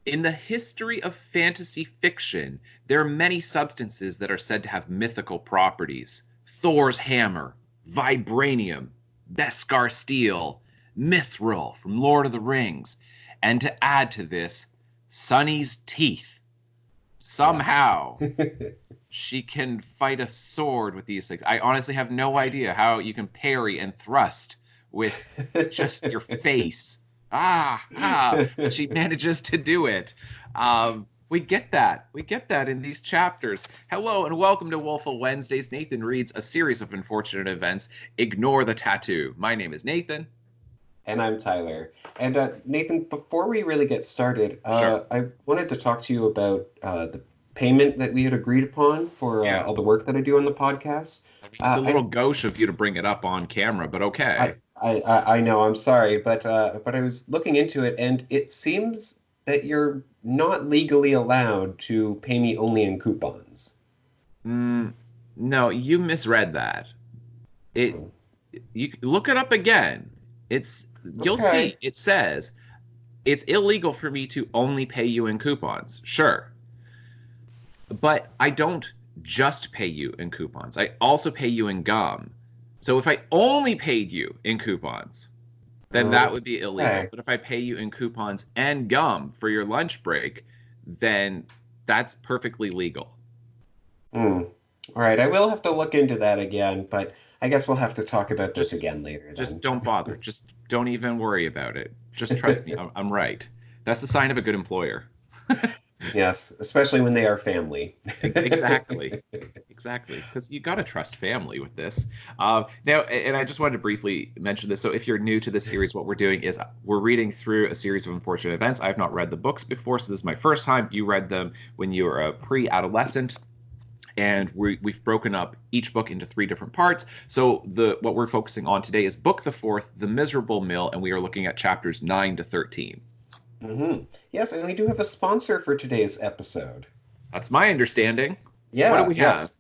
In the history of fantasy fiction, there are many substances that are said to have mythical properties. Thor's hammer, vibranium, Beskar steel, mithril from Lord of the Rings, and to add to this, Sunny's teeth. Yes. Somehow, she can fight a sword with these things. I honestly have no idea how you can parry and thrust with just your face. But she manages to do it. We get that. We get that in these chapters. Hello and welcome to Woeful Wednesdays. Nathan reads a series of unfortunate events. Ignore the tattoo. My name is Nathan. And I'm Tyler. And Nathan, before we really get started, Sure. I wanted to talk to you about the payment that we had agreed upon for Yeah. all the work that I do on the podcast. I mean, it's a little I, gauche of you to bring it up on camera, but I, okay. I know, I'm sorry, but I was looking into it, and it seems that you're not legally allowed to pay me only in coupons. Mm, no, you misread that. It Hmm. you look it up again. It's you'll Okay. see it says it's illegal for me to only pay you in coupons. Sure. But I don't just pay you in coupons. I also pay you in gum. So if I only paid you in coupons, then that would be illegal. Okay. But if I pay you in coupons and gum for your lunch break, then that's perfectly legal. Hmm. All right, I will have to look into that again, but I guess we'll have to talk about this Just again later just then. don't bother. Just don't even worry about it. Just trust me. I'm right. That's the sign of a good employer. Yes, especially when they are family. Exactly. Exactly. Because you got to trust family with this. Now, and I just wanted to briefly mention this. So, if you're new to this series, what we're doing is we're reading through a series of unfortunate events. I've not read the books before, so this is my first time. You read them when you were a pre adolescent. And we've broken up each book into three different parts. So the what we're focusing on today is book the fourth, The Miserable Mill, and we are looking at chapters 9 to 13. Yes, and we do have a sponsor for today's episode. That's my understanding. What do Yeah, we have? yes.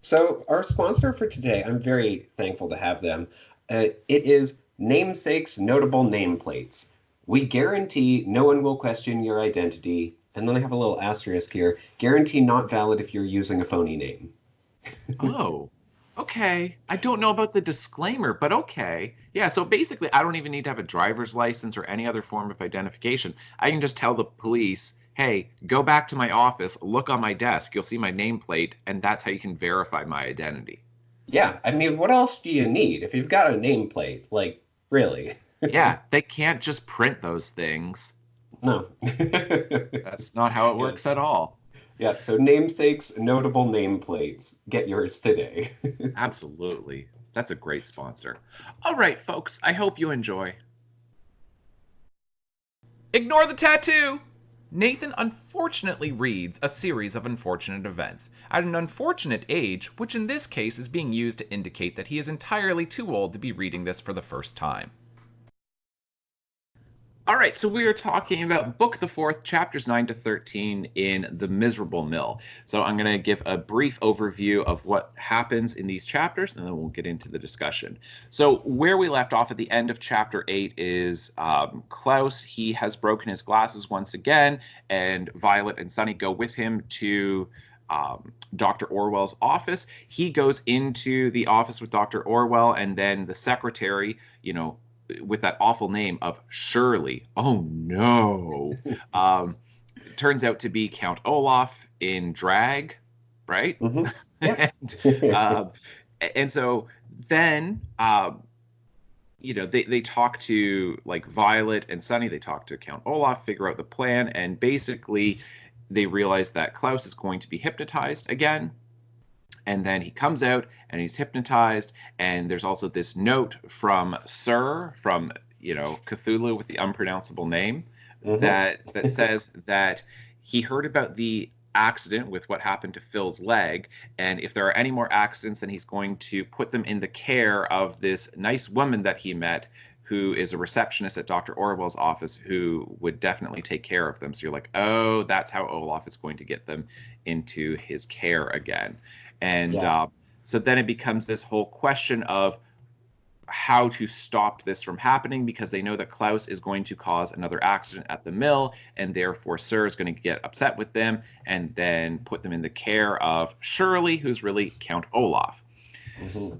So, our sponsor for today, I'm very thankful to have them. It is Namesake's Notable Nameplates. We guarantee no one will question your identity. And then they have a little asterisk here, guarantee not valid if you're using a phony name. Oh, okay. I don't know about the disclaimer, but okay. Yeah, so basically, I don't even need to have a driver's license or any other form of identification. I can just tell the police, hey, go back to my office, look on my desk, you'll see my nameplate, and that's how you can verify my identity. Yeah, I mean, what else do you need if you've got a nameplate? Like, really? Yeah, they can't just print those things. No. That's not how it works Yes. at all. Yeah, so namesakes, notable nameplates. Get yours today. Absolutely. That's a great sponsor. All right, folks, I hope you enjoy. Ignore the tattoo! Nathan unfortunately reads a series of unfortunate events at an unfortunate age, which in this case is being used to indicate that he is entirely too old to be reading this for the first time. All right, so we are talking about Book the Fourth, chapters 9 to 13 in The Miserable Mill. So I'm going to give a brief overview of what happens in these chapters, and then we'll get into the discussion. So, where we left off at the end of chapter 8 is Klaus. He has broken his glasses once again, and Violet and Sunny go with him to Dr. Orwell's office. He goes into the office with Dr. Orwell, and then the secretary, with that awful name of Shirley. Oh no. Um, Turns out to be Count Olaf in drag, right? Hmm. Yeah. and uh, and so then they talk to like Violet and Sunny. They talk to Count Olaf, figure out the plan, and basically they realize that Klaus is going to be hypnotized again, and then he comes out and he's hypnotized, and there's also this note from Sir, from Cthulhu with the unpronounceable name, Hmm. that says that he heard about the accident with what happened to Phil's leg, and if there are any more accidents, then he's going to put them in the care of this nice woman that he met, who is a receptionist at Dr. Orwell's office, who would definitely take care of them. So you're like, oh, that's how Olaf is going to get them into his care again. And Yeah. so then it becomes this whole question of how to stop this from happening, because they know that Klaus is going to cause another accident at the mill, and therefore Sir is going to get upset with them and then put them in the care of Shirley, who's really Count Olaf. Mm-hmm.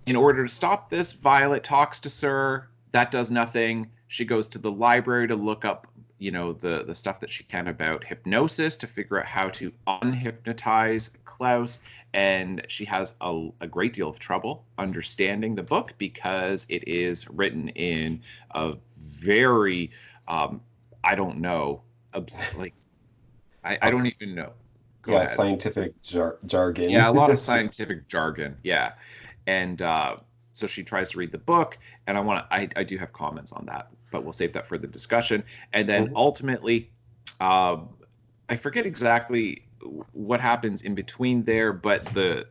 In order to stop this, Violet talks to Sir. That does nothing. She goes to the library to look up, the stuff that she can about hypnosis to figure out how to unhypnotize Klaus. And she has a great deal of trouble understanding the book because it is written in a very, I don't know, like, I don't even know. Go ahead. Scientific jargon. Yeah, a lot of scientific jargon. Yeah. And so she tries to read the book, and I do have comments on that, but we'll save that for the discussion. And then ultimately, I forget exactly what happens in between there, but the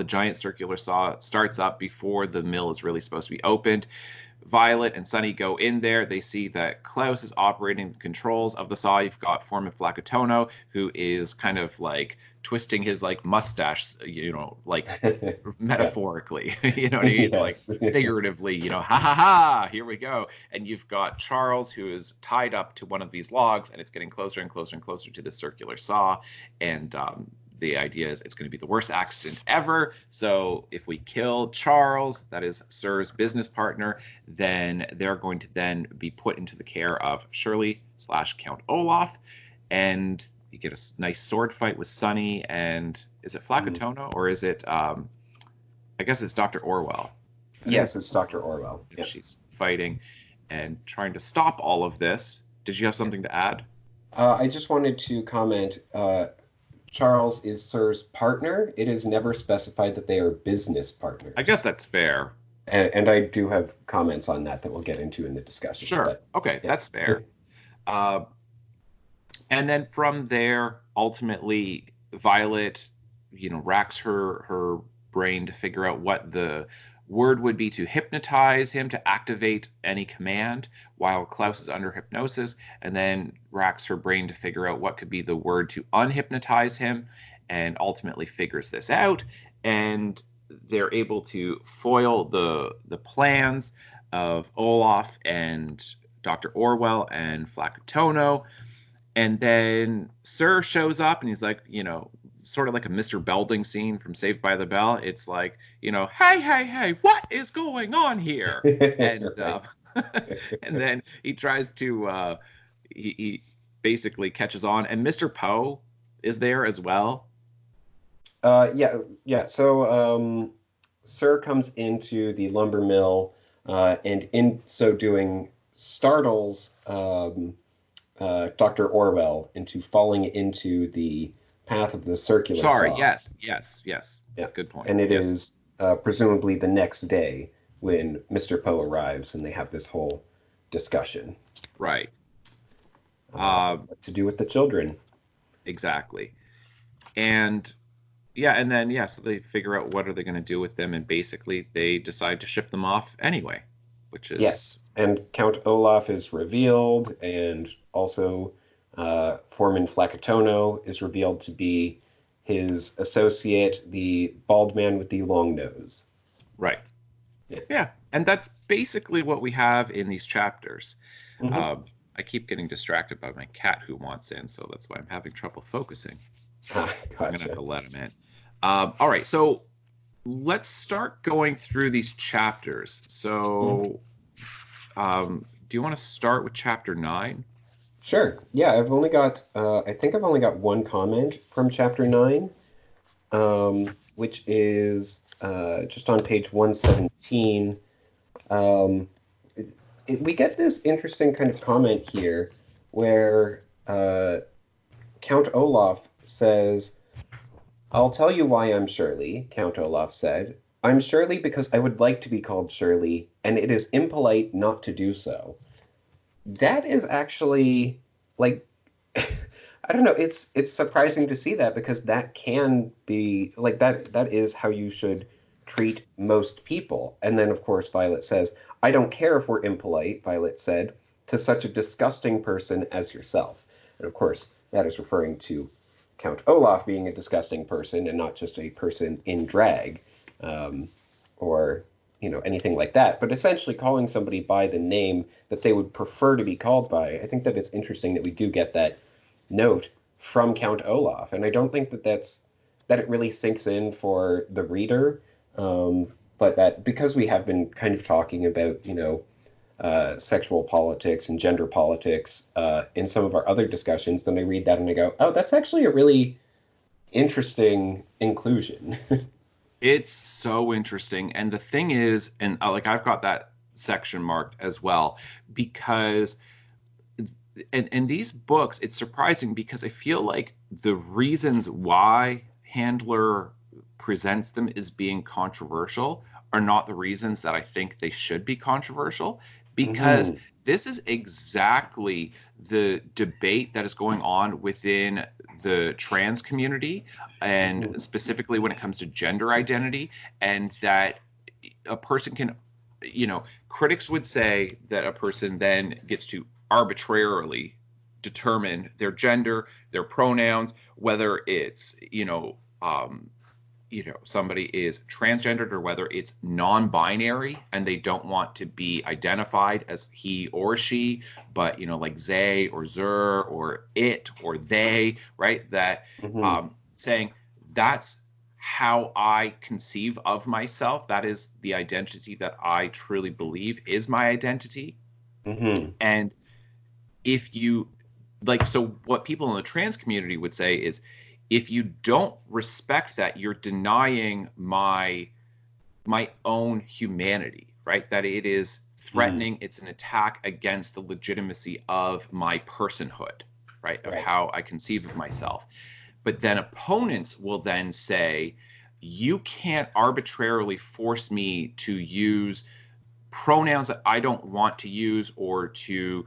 giant circular saw starts up before the mill is really supposed to be opened. Violet and Sunny go in there. They see that Klaus is operating the controls of the saw. You've got Foreman Flacutono, who is kind of like twisting his like mustache, like metaphorically, you know what I mean? Yes. Like figuratively, ha ha ha, here we go. And you've got Charles, who is tied up to one of these logs, and it's getting closer and closer and closer to the circular saw. And the idea is it's going to be the worst accident ever. So if we kill Charles, that is Sir's business partner, then they're going to then be put into the care of Shirley/Count Olaf. And you get a nice sword fight with Sunny and is it Flacutono or is it I guess it's Dr. Orwell. Yes, it's Dr. Orwell. Yeah. She's fighting and trying to stop all of this. Did you have something to add? I just wanted to comment, Charles is Sir's partner. It is never specified that they are business partners. I guess that's fair. And I do have comments on that we'll get into in the discussion. Sure. But, okay, yeah. That's fair. And then from there, ultimately, Violet, racks her brain to figure out what the word would be to hypnotize him, to activate any command while Klaus is under hypnosis, and then racks her brain to figure out what could be the word to unhypnotize him, and ultimately figures this out. And they're able to foil the plans of Olaf and Dr. Orwell and Flacutono. And then Sir shows up and he's like, sort of like a Mr. Belding scene from Saved by the Bell. It's like, hey, what is going on here? And and then he tries to, he basically catches on. And Mr. Poe is there as well. Yeah. So Sir comes into the lumber mill and in so doing startles Dr. Orwell into falling into the path of the circular saw. Yes. Yeah. Good point. And it is presumably the next day when Mr. Poe arrives and they have this whole discussion. Right. What to do with the children. Exactly. And and then so they figure out what are they going to do with them, and basically they decide to ship them off anyway, which is... Yes. And Count Olaf is revealed, and also Foreman Flacutono is revealed to be his associate, the bald man with the long nose. Right. Yeah. And that's basically what we have in these chapters. Mm-hmm. I keep getting distracted by my cat who wants in, so that's why I'm having trouble focusing. Gotcha. I'm going to have to let him in. All right. So let's start going through these chapters. So... do you want to start with chapter 9? Sure. Yeah, I've only got, I think I've only got one comment from chapter 9, which is just on page 117. We get this interesting kind of comment here where Count Olaf says, "I'll tell you why I'm Shirley," Count Olaf said. "I'm Shirley because I would like to be called Shirley, and it is impolite not to do so." That is actually, like, I don't know, it's surprising to see that, because that can be, like, that is how you should treat most people. And then, of course, Violet says, "I don't care if we're impolite," Violet said, "to such a disgusting person as yourself." And, of course, that is referring to Count Olaf being a disgusting person and not just a person in drag. Or anything like that, but essentially calling somebody by the name that they would prefer to be called by. I think that it's interesting that we do get that note from Count Olaf, and I don't think that it really sinks in for the reader, but that because we have been kind of talking about sexual politics and gender politics in some of our other discussions, then I read that and I go, oh, that's actually a really interesting inclusion. It's so interesting. And the thing is, and like I've got that section marked as well, because and these books, it's surprising because I feel like the reasons why Handler presents them as being controversial are not the reasons that I think they should be controversial, because Hmm. this is exactly the debate that is going on within the trans community, and Hmm. specifically when it comes to gender identity, and that a person can, critics would say that a person then gets to arbitrarily determine their gender, their pronouns, whether it's, somebody is transgendered or whether it's non-binary and they don't want to be identified as he or she, but like they or zer or it or they, right? That Hmm. saying that's how I conceive of myself. That is the identity that I truly believe is my identity. Hmm. And if you like, so what people in the trans community would say is, if you don't respect that, you're denying my own humanity, right? That it is Hmm. threatening, it's an attack against the legitimacy of my personhood, right? Of Right. how I conceive of myself. But then opponents will then say, you can't arbitrarily force me to use pronouns that I don't want to use, or to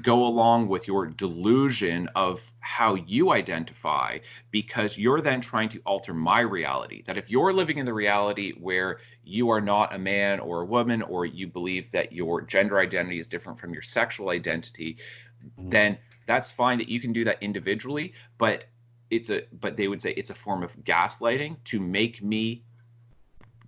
go along with your delusion of how you identify, because you're then trying to alter my reality. That if you're living in the reality where you are not a man or a woman, or you believe that your gender identity is different from your sexual identity, Hmm. then that's fine that you can do that individually, but but they would say it's a form of gaslighting to make me,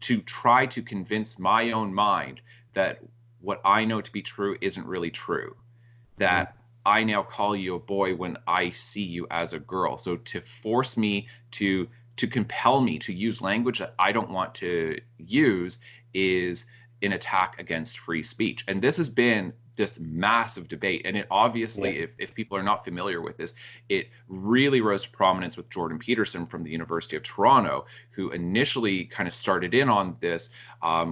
to try to convince my own mind that what I know to be true isn't really true, Hmm. that I now call you a boy when I see you as a girl. So to force me to compel me to use language that I don't want to use is an attack against free speech. And this has been this massive debate. And it Yeah. obviously, if people are not familiar with this, it really rose to prominence with Jordan Peterson from the University of Toronto, who initially kind of started in on this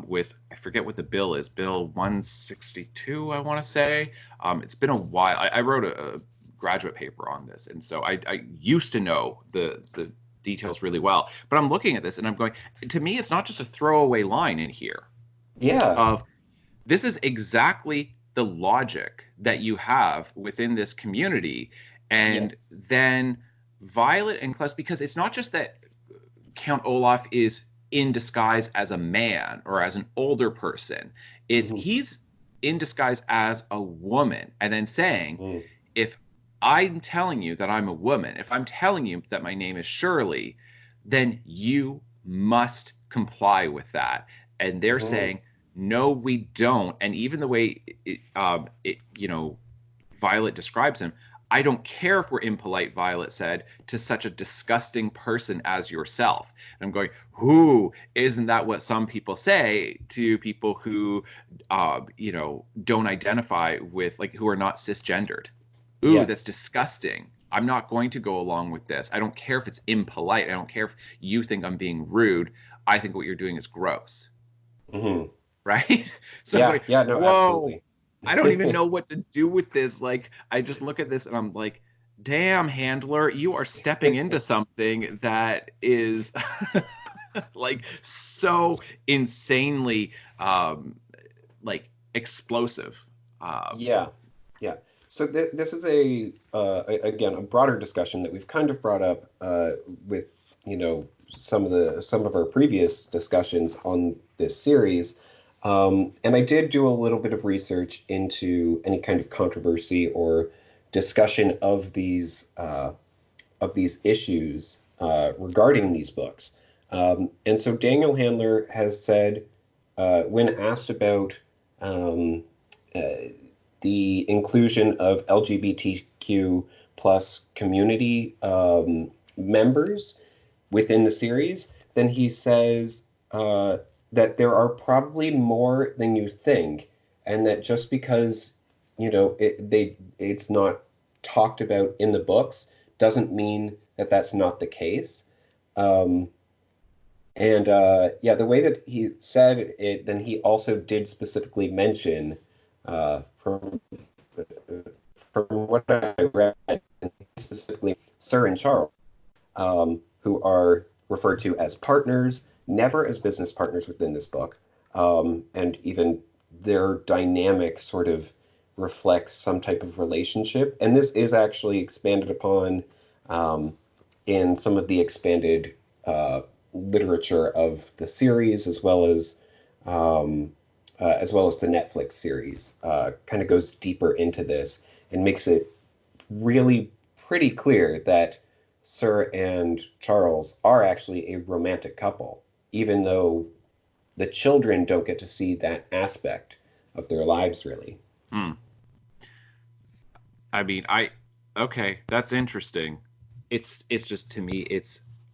with, I forget what the bill is, Bill 162, I want to say. It's been a while. I wrote a graduate paper on this, and so I used to know the details really well. But I'm looking at this and I'm going, to me, it's not just a throwaway line in here Yeah. of, this is exactly the logic that you have within this community. And Yes. then Violet and Klaus, because it's not just that Count Olaf is in disguise as a man or as an older person. It's Hmm. he's in disguise as a woman, and then saying, Hmm. if I'm telling you that I'm a woman, if I'm telling you that my name is Shirley, then you must comply with that. And they're Hmm. saying, no, we don't. And even the way Violet describes him, I don't care if we're impolite, Violet said, to such a disgusting person as yourself. And I'm going, who isn't that what some people say to people who, don't identify with, like, who are not cisgendered? Ooh, that's Yes. disgusting. I'm not going to go along with this. I don't care if it's impolite. I don't care if you think I'm being rude. I think what you're doing is gross. Hmm. Right? So I'm Yeah. going, Yeah. No, whoa, absolutely. I don't even know what to do with this. Like, I just look at this and I'm like, damn, handler, you are stepping into something that is like so insanely like explosive. Yeah. Yeah. So this is again a broader discussion that we've kind of brought up with some of our previous discussions on this series, and I did do a little bit of research into any kind of controversy or discussion of these issues regarding these books, and so Daniel Handler has said when asked about um, uh, the inclusion of LGBTQ plus community members within the series, then he says that there are probably more than you think, and that just because it's not talked about in the books doesn't mean that that's not the case. Um, and yeah, the way that he said it, then he also did specifically mention from what I read, specifically Sir and Charles, who are referred to as partners, never as business partners within this book. And even their dynamic sort of reflects some type of relationship. And this is actually expanded upon um, in some of the expanded literature of the series, as well as the Netflix series. Kind of goes deeper into this and makes it really pretty clear that Sir and Charles are actually a romantic couple, even though the children don't get to see that aspect of their lives, really. Hmm. I mean, okay, that's interesting. It's just to me,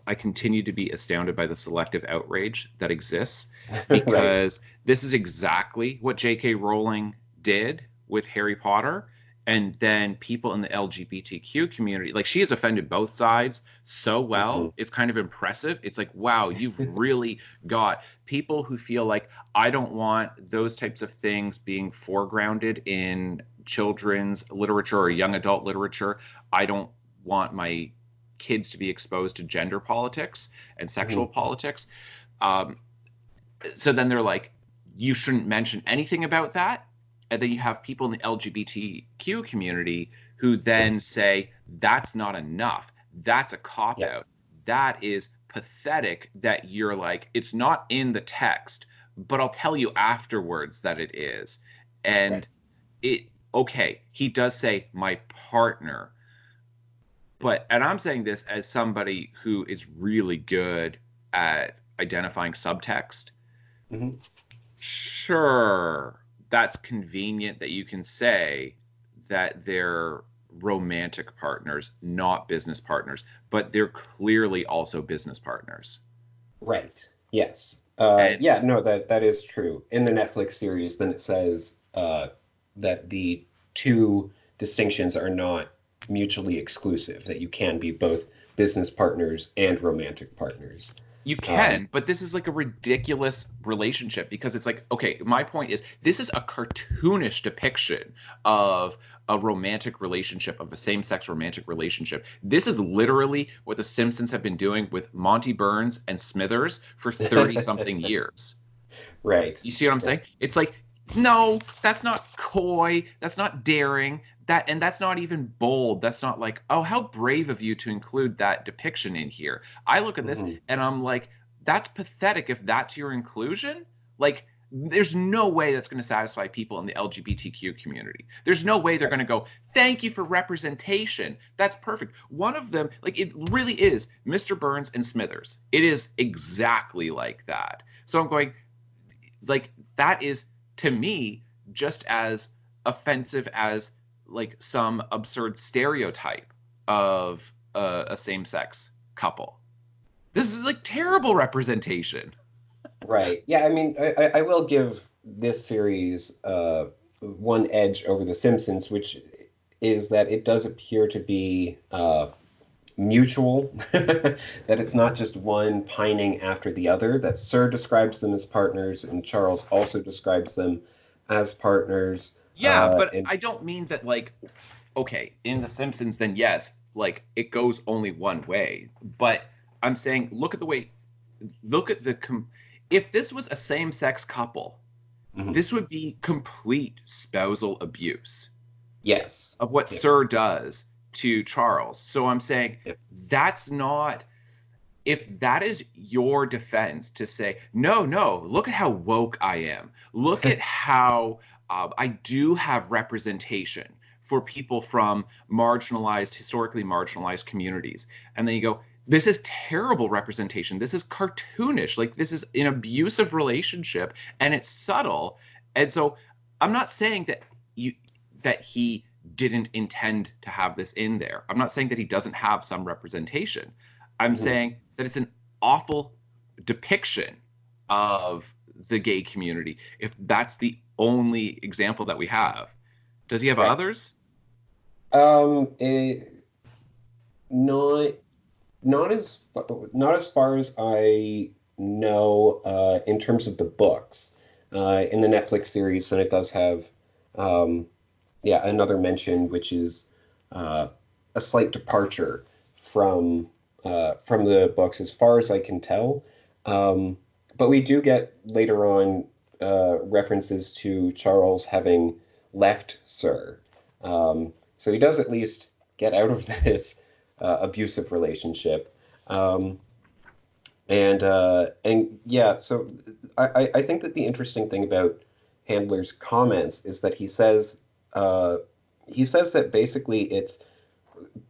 I continue to be astounded by the selective outrage that exists Right. because this is exactly what J.K. Rowling did with Harry Potter. And then people in the LGBTQ community, like she has offended both sides so well. Hmm. It's kind of impressive. It's like, wow, you've really got people who feel like I don't want those types of things being foregrounded in children's literature or young adult literature. I don't want my kids to be exposed to gender politics and sexual Hmm. politics. Um, so then they're like, you shouldn't mention anything about that. And then you have people in the LGBTQ community who then say, that's not enough. That's a cop Yeah. out. That is pathetic that you're like, it's not in the text, but I'll tell you afterwards that it is. Right. And okay, he does say my partner, and I'm saying this as somebody who is really good at identifying subtext. Hmm. Sure, that's convenient that you can say that they're romantic partners, not business partners, but they're clearly also business partners. Right. Yes. And Yeah, no, that is true. In the Netflix series, then it says that the two distinctions are not mutually exclusive, that you can be both business partners and romantic partners. you Um, can, but this is like a ridiculous relationship because it's like, okay, my point is this is a cartoonish depiction of a romantic relationship, of a same-sex romantic relationship. This is literally what the Simpsons have been doing with Monty Burns and Smithers for 30 something years. right. You see what I'm Right. saying? It's like, no, that's not coy. That's not daring. That's not even bold. That's not like, oh, how brave of you to include that depiction in here. I look at this Hmm. and I'm like, that's pathetic if that's your inclusion. Like, there's no way that's going to satisfy people in the LGBTQ community. There's no way they're Right. going to go, thank you for representation. That's perfect. One of them, like, it really is Mr. Burns and Smithers. It is exactly like that. So I'm going, like that is to me just as offensive as like some absurd stereotype of a same-sex couple. This is like terrible representation. Right. Yeah, I mean, I will give this series one edge over The Simpsons, which is that it does appear to be mutual, that it's not just one pining after the other, that Sir describes them as partners and Charles also describes them as partners. Yeah, but And I don't mean that like, okay, in the Simpsons then yes, like it goes only one way, but I'm saying look at if this was a same-sex couple, mhm, this would be complete spousal abuse yes. of what Yeah. Sir does to Charles. So I'm saying Yeah. that's not, if that is your defense to say, no, no, look at how woke I am. Look at how I do have representation for people from historically marginalized communities. And then you go, this is terrible representation. This is cartoonish. Like, this is an abusive relationship, and it's subtle. And so I'm not saying that he didn't intend to have this in there. I'm not saying that he doesn't have some representation. I'm saying that it's an awful depiction of the gay community, if that's the only example that we have. Does he have others? Not not as far as I know, in terms of the books. In the Netflix series, then it does have another mention, which is a slight departure from the books, as far as I can tell. But we do get later on references to Charles having left Sir. So he does at least get out of this abusive relationship. And yeah, so I think that the interesting thing about Handler's comments is that he says that basically it's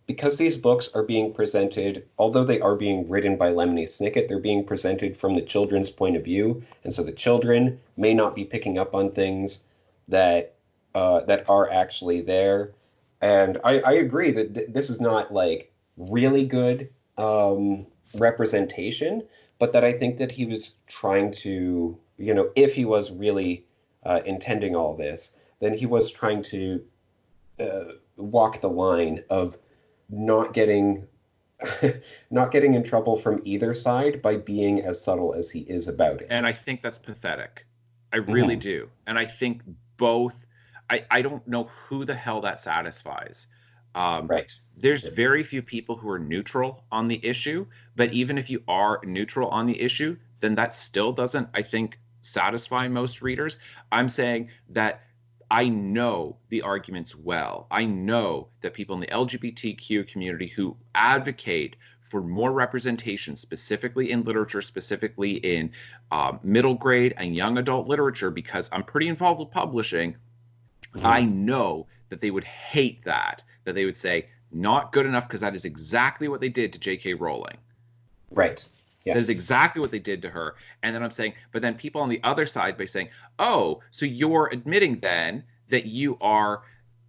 because these books are being presented, although they are being written by Lemony Snicket, they're being presented from the children's point of view, and so the children may not be picking up on things that that are actually there. And I agree that this is not like really good representation, but that I think that he was trying to, if he was really intending all this, then he was trying to walk the line of not getting not getting in trouble from either side by being as subtle as he is about it. And I think that's pathetic. I really do. And I think both, I don't know who the hell that satisfies. Right. There's very few people who are neutral on the issue, but even if you are neutral on the issue, then that still doesn't, I think, satisfy most readers. I'm saying that I know the arguments well. I know that people in the LGBTQ community who advocate for more representation, specifically in literature, specifically in middle grade and young adult literature, because I'm pretty involved with publishing, I know that they would hate that they would say, not good enough, because that is exactly what they did to J.K. Rowling. Right. Yeah. That is exactly what they did to her. And then I'm saying, but then people on the other side by saying, oh, so you're admitting then that you are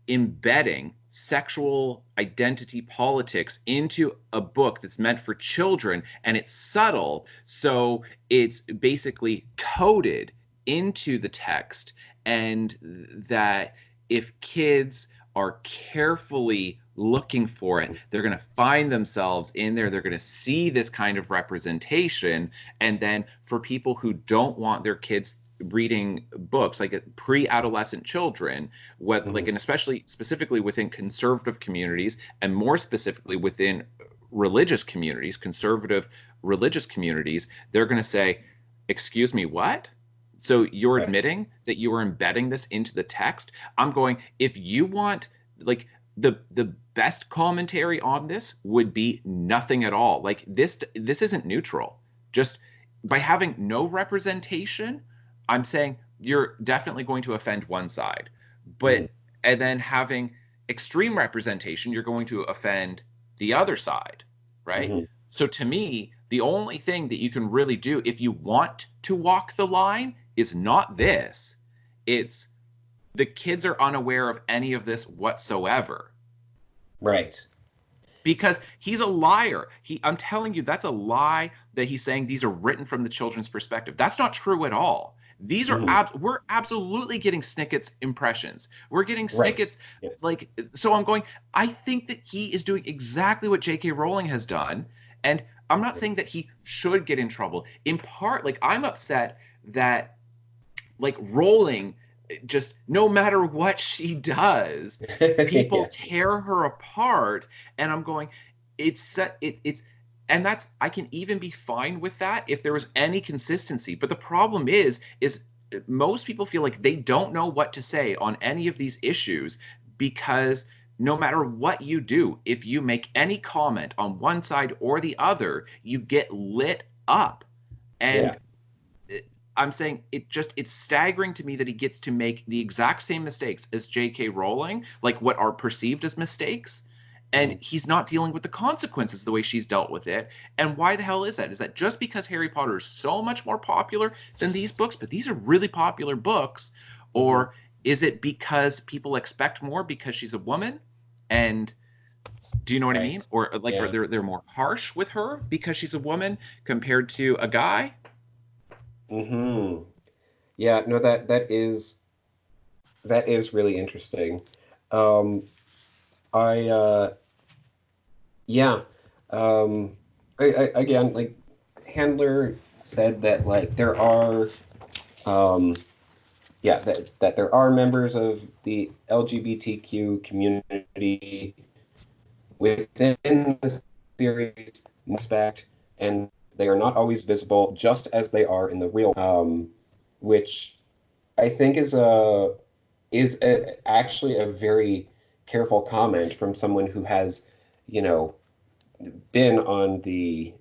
embedding sexual identity politics into a book that's meant for children, and it's subtle, so it's basically coded into the text, and that if kids are carefully looking for it, they're going to find themselves in there. They're going to see this kind of representation. And then for people who don't want their kids reading books, like pre-adolescent children, what like, and especially specifically within conservative communities, and more specifically within religious communities, conservative religious communities, they're going to say, excuse me, what? So you're admitting that you are embedding this into the text? I'm going, if you want, like, the best commentary on this would be nothing at all. Like, this isn't neutral. Just by having no representation, I'm saying you're definitely going to offend one side. But and then having extreme representation, you're going to offend the other side, right? So to me, the only thing that you can really do if you want to walk the line is not this. It's the kids are unaware of any of this whatsoever. Right. Because he's a liar. I'm telling you, that's a lie that he's saying these are written from the children's perspective. That's not true at all. These are we're absolutely getting Snicket's impressions. We're getting Snicket's like, so I'm going, I think that he is doing exactly what J.K. Rowling has done. And I'm not saying that he should get in trouble. In part, like, I'm upset that, like, Rowling, just no matter what she does, people tear her apart. And I'm going, it's and that's, I can even be fine with that if there was any consistency. But the problem is most people feel like they don't know what to say on any of these issues, because no matter what you do, if you make any comment on one side or the other, you get lit up. And I'm saying it's staggering to me that he gets to make the exact same mistakes as J.K. Rowling, like what are perceived as mistakes, and he's not dealing with the consequences the way she's dealt with it. And why the hell is that? Is that just because Harry Potter is so much more popular than these books, but these are really popular books? Or is it because people expect more because she's a woman? And do you know what I mean? Or like, Yeah. they're more harsh with her because she's a woman compared to a guy? Yeah, no, that is really interesting. Um, I yeah. Um, again, like Handler said that like there are um yeah, that there are members of the LGBTQ community within the series aspect, and they are not always visible, just as they are in the real, which I think actually a very careful comment from someone who has, you know, been on the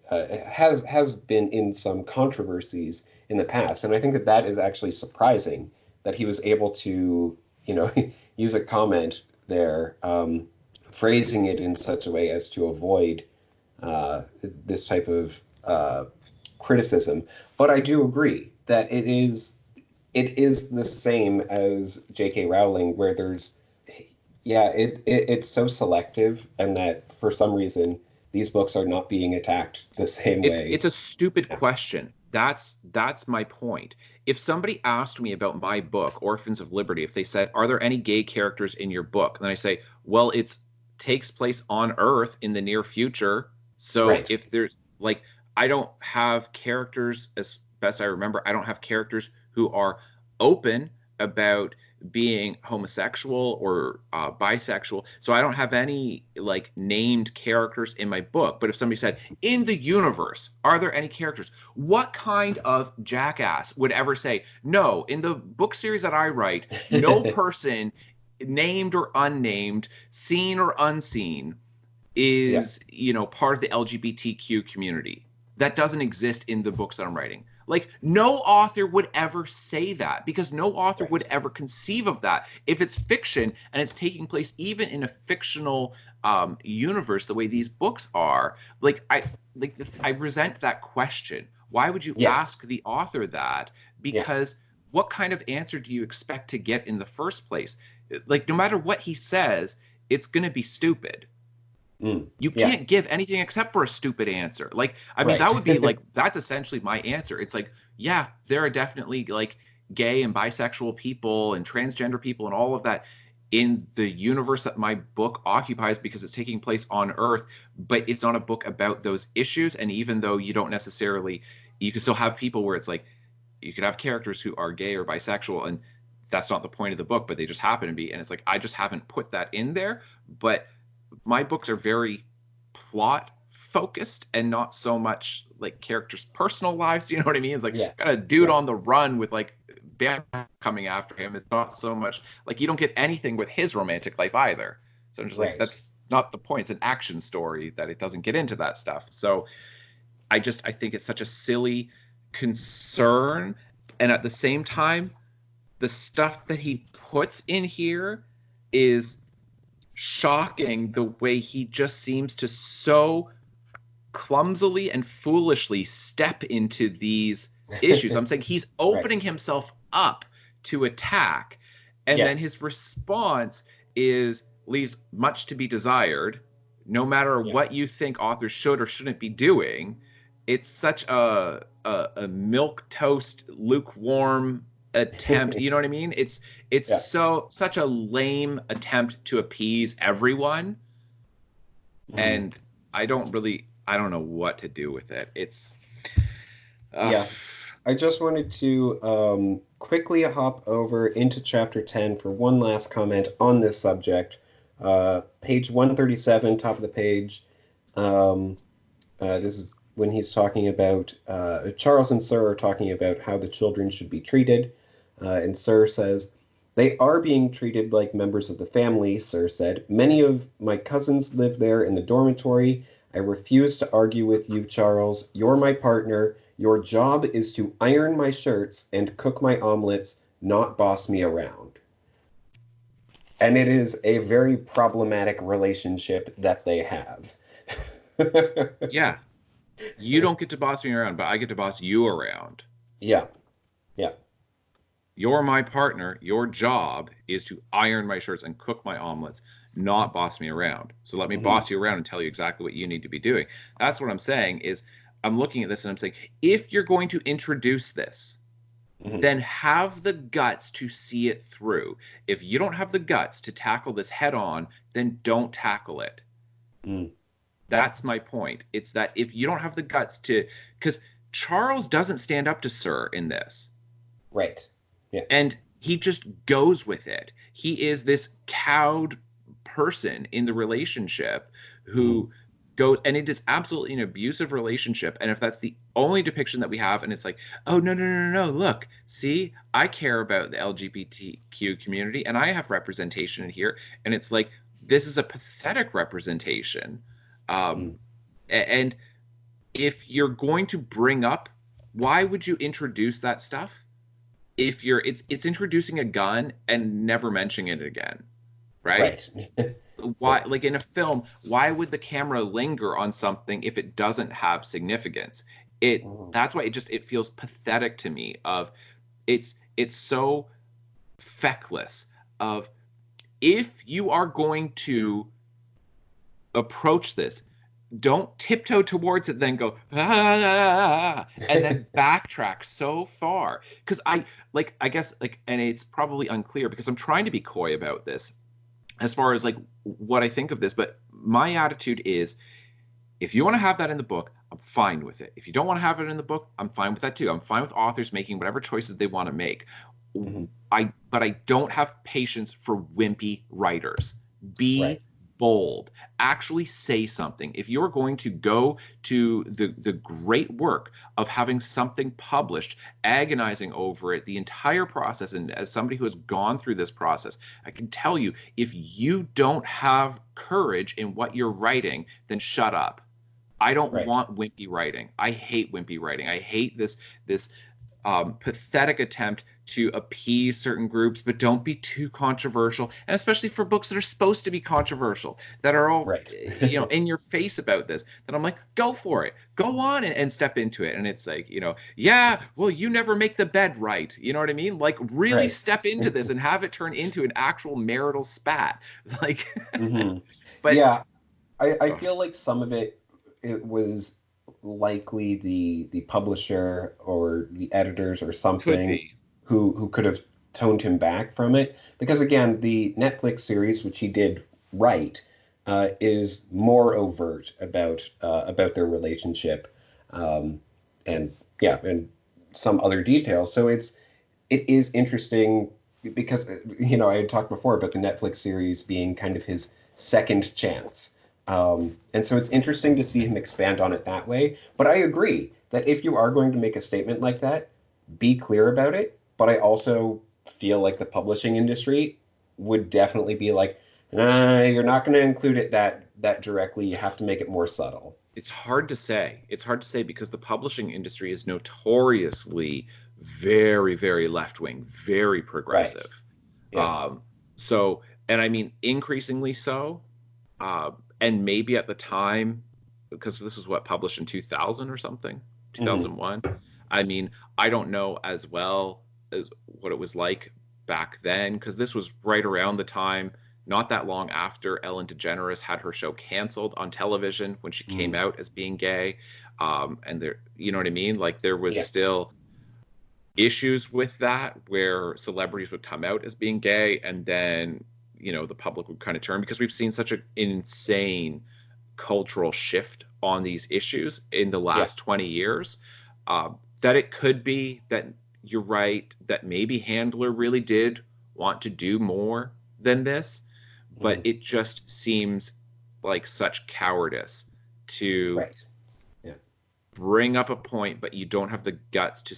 has been in some controversies in the past, and I think that that is actually surprising that he was able to, you know, use a comment there, phrasing it in such a way as to avoid this type of criticism. But I do agree that it is the same as J.K. Rowling, where there's yeah, it's so selective, and that for some reason these books are not being attacked the same way. It's a stupid question. That's my point. If somebody asked me about my book, Orphans of Liberty, if they said, "Are there any gay characters in your book?" Then I say, "Well, it's takes place on Earth in the near future. So Right. if there's like I don't have characters as best I remember, I don't have characters who are open about being homosexual or bisexual. So I don't have any like named characters in my book. But if somebody said, in the universe, are there any characters? What kind of jackass would ever say, no, in the book series that I write, no person named or unnamed, seen or unseen, Yeah. is, part of the LGBTQ community. That doesn't exist in the books that I'm writing. Like, no author would ever say that because no author Right. would ever conceive of that. If it's fiction and it's taking place even in a fictional universe, the way these books are, I resent that question. Why would you ask Yes. the author that? Yeah. Because what kind of answer do you expect to get in the first place? Like, no matter what he says, it's going to be stupid. You Yeah. can't give anything except for a stupid answer. Like, I mean, Right. that would be like, that's essentially my answer. It's like, yeah, there are definitely like gay and bisexual people and transgender people and all of that in the universe that my book occupies because it's taking place on Earth, but it's not a book about those issues. And even though you don't necessarily, you can still have people where it's like, you could have characters who are gay or bisexual, and that's not the point of the book, but they just happen to be. And it's like, I just haven't put that in there. But my books are very plot focused and not so much like characters' personal lives. Do you know what I mean? It's like got a Yes. dude Yeah. on the run with like bam coming after him. It's not so much like you don't get anything with his romantic life either. So I'm just like, Right. that's not the point. It's an action story that it doesn't get into that stuff. So I think it's such a silly concern. And at the same time, the stuff that he puts in here is shocking the way he just seems to so clumsily and foolishly step into these issues. I'm saying he's Right. opening himself up to attack, and then his Yes. response is leaves much to be desired, no matter Yeah. what you think authors should or shouldn't be doing. It's such a milk toast, lukewarm attempt. You know what I mean? It's Yeah. such a lame attempt to appease everyone, Mhm. and I don't know what to do with it. It's uh, Yeah. I just wanted to quickly hop over into chapter 10 for one last comment on this subject. Page 137, top of the page. Um, this is when he's talking about Charles and Sir are talking about how the children should be treated. And Sir says, they are being treated like members of the family, Sir said. Many of my cousins live there in the dormitory. I refuse to argue with you, Charles. You're my partner. Your job is to iron my shirts and cook my omelets, not boss me around. And it is a very problematic relationship that they have. Yeah. You don't get to boss me around, but I get to boss you around. Yeah, yeah. You're my partner. Your job is to iron my shirts and cook my omelets, not boss me around. So let me Mhm, boss you around and tell you exactly what you need to be doing. That's what I'm saying is I'm looking at this and I'm saying, if you're going to introduce this, mhm, then have the guts to see it through. If you don't have the guts to tackle this head on, then don't tackle it. mm. That's my point. It's that if you don't have the guts to, because Charles doesn't stand up to Sir in this, Right. Yeah. and he just goes with it. He is this cowed person in the relationship Mhm, who goes, and it is absolutely an abusive relationship. And if that's the only depiction that we have, and it's like, oh, no, no, no, no, no, look, see, I care about the LGBTQ community and I have representation in here. And it's like, this is a pathetic representation. Um, mm. and if you're going to bring up, why would you introduce that stuff? If you're, it's introducing a gun and never mentioning it again, right? Right. Yeah. Why, like in a film, why would the camera linger on something if it doesn't have significance? It, Mhm, that's why it feels pathetic to me. Of it's so feckless. Of, if you are going to approach this, don't tiptoe towards it, then go and then backtrack so far. Because I guess, like, and it's probably unclear because I'm trying to be coy about this as far as like what I think of this, but my attitude is, if you want to have that in the book, I'm fine with it. If you don't want to have it in the book, I'm fine with that too. I'm fine with authors making whatever choices they want to make. mhm, But I don't have patience for wimpy writers. Be Right. bold. Actually say something. If you're going to go to the great work of having something published, agonizing over it, the entire process, and as somebody who has gone through this process, I can tell you, if you don't have courage in what you're writing, then shut up. I don't Right. want wimpy writing. I hate wimpy writing. I hate this pathetic attempt to appease certain groups, but don't be too controversial. And especially for books that are supposed to be controversial, that are all, Right. in your face about this, then I'm like, go for it. Go on and step into it. And it's like, yeah, well, you never make the bed right. You know what I mean? Like, really Right. step into this and have it turn into an actual marital spat. Like, hmm but Yeah, I oh, feel like some of it was likely the publisher or the editors or could something be. who could have toned him back from it. Because again, the Netflix series, which he did write, is more overt about their relationship, um, and yeah, and some other details. So it is interesting because I had talked before about the Netflix series being kind of his second chance. And so it's interesting to see him expand on it that way. But I agree that if you are going to make a statement like that, be clear about it. But I also feel like the publishing industry would definitely be like, nah, you're not going to include it that directly. You have to make it more subtle. It's hard to say. It's hard to say because the publishing industry is notoriously very, very left wing, very Right. progressive. Yeah. Um, so, and I mean, increasingly so. And maybe at the time, because this is what, published in 2000 or something, hmm 2001. I mean, I don't know as well as what it was like back then, because this was right around the time, not that long after Ellen DeGeneres had her show canceled on television when she came mm out as being gay. And there, you know what I mean? Like, there was Yeah. still issues with that where celebrities would come out as being gay, and then the public would kind of turn, because we've seen such an insane cultural shift on these issues in the Yeah. last 20 years, that it could be that you're right, that maybe Handler really did want to do more than this, but hmm it just seems like such cowardice to Right. Yeah. bring up a point, but you don't have the guts to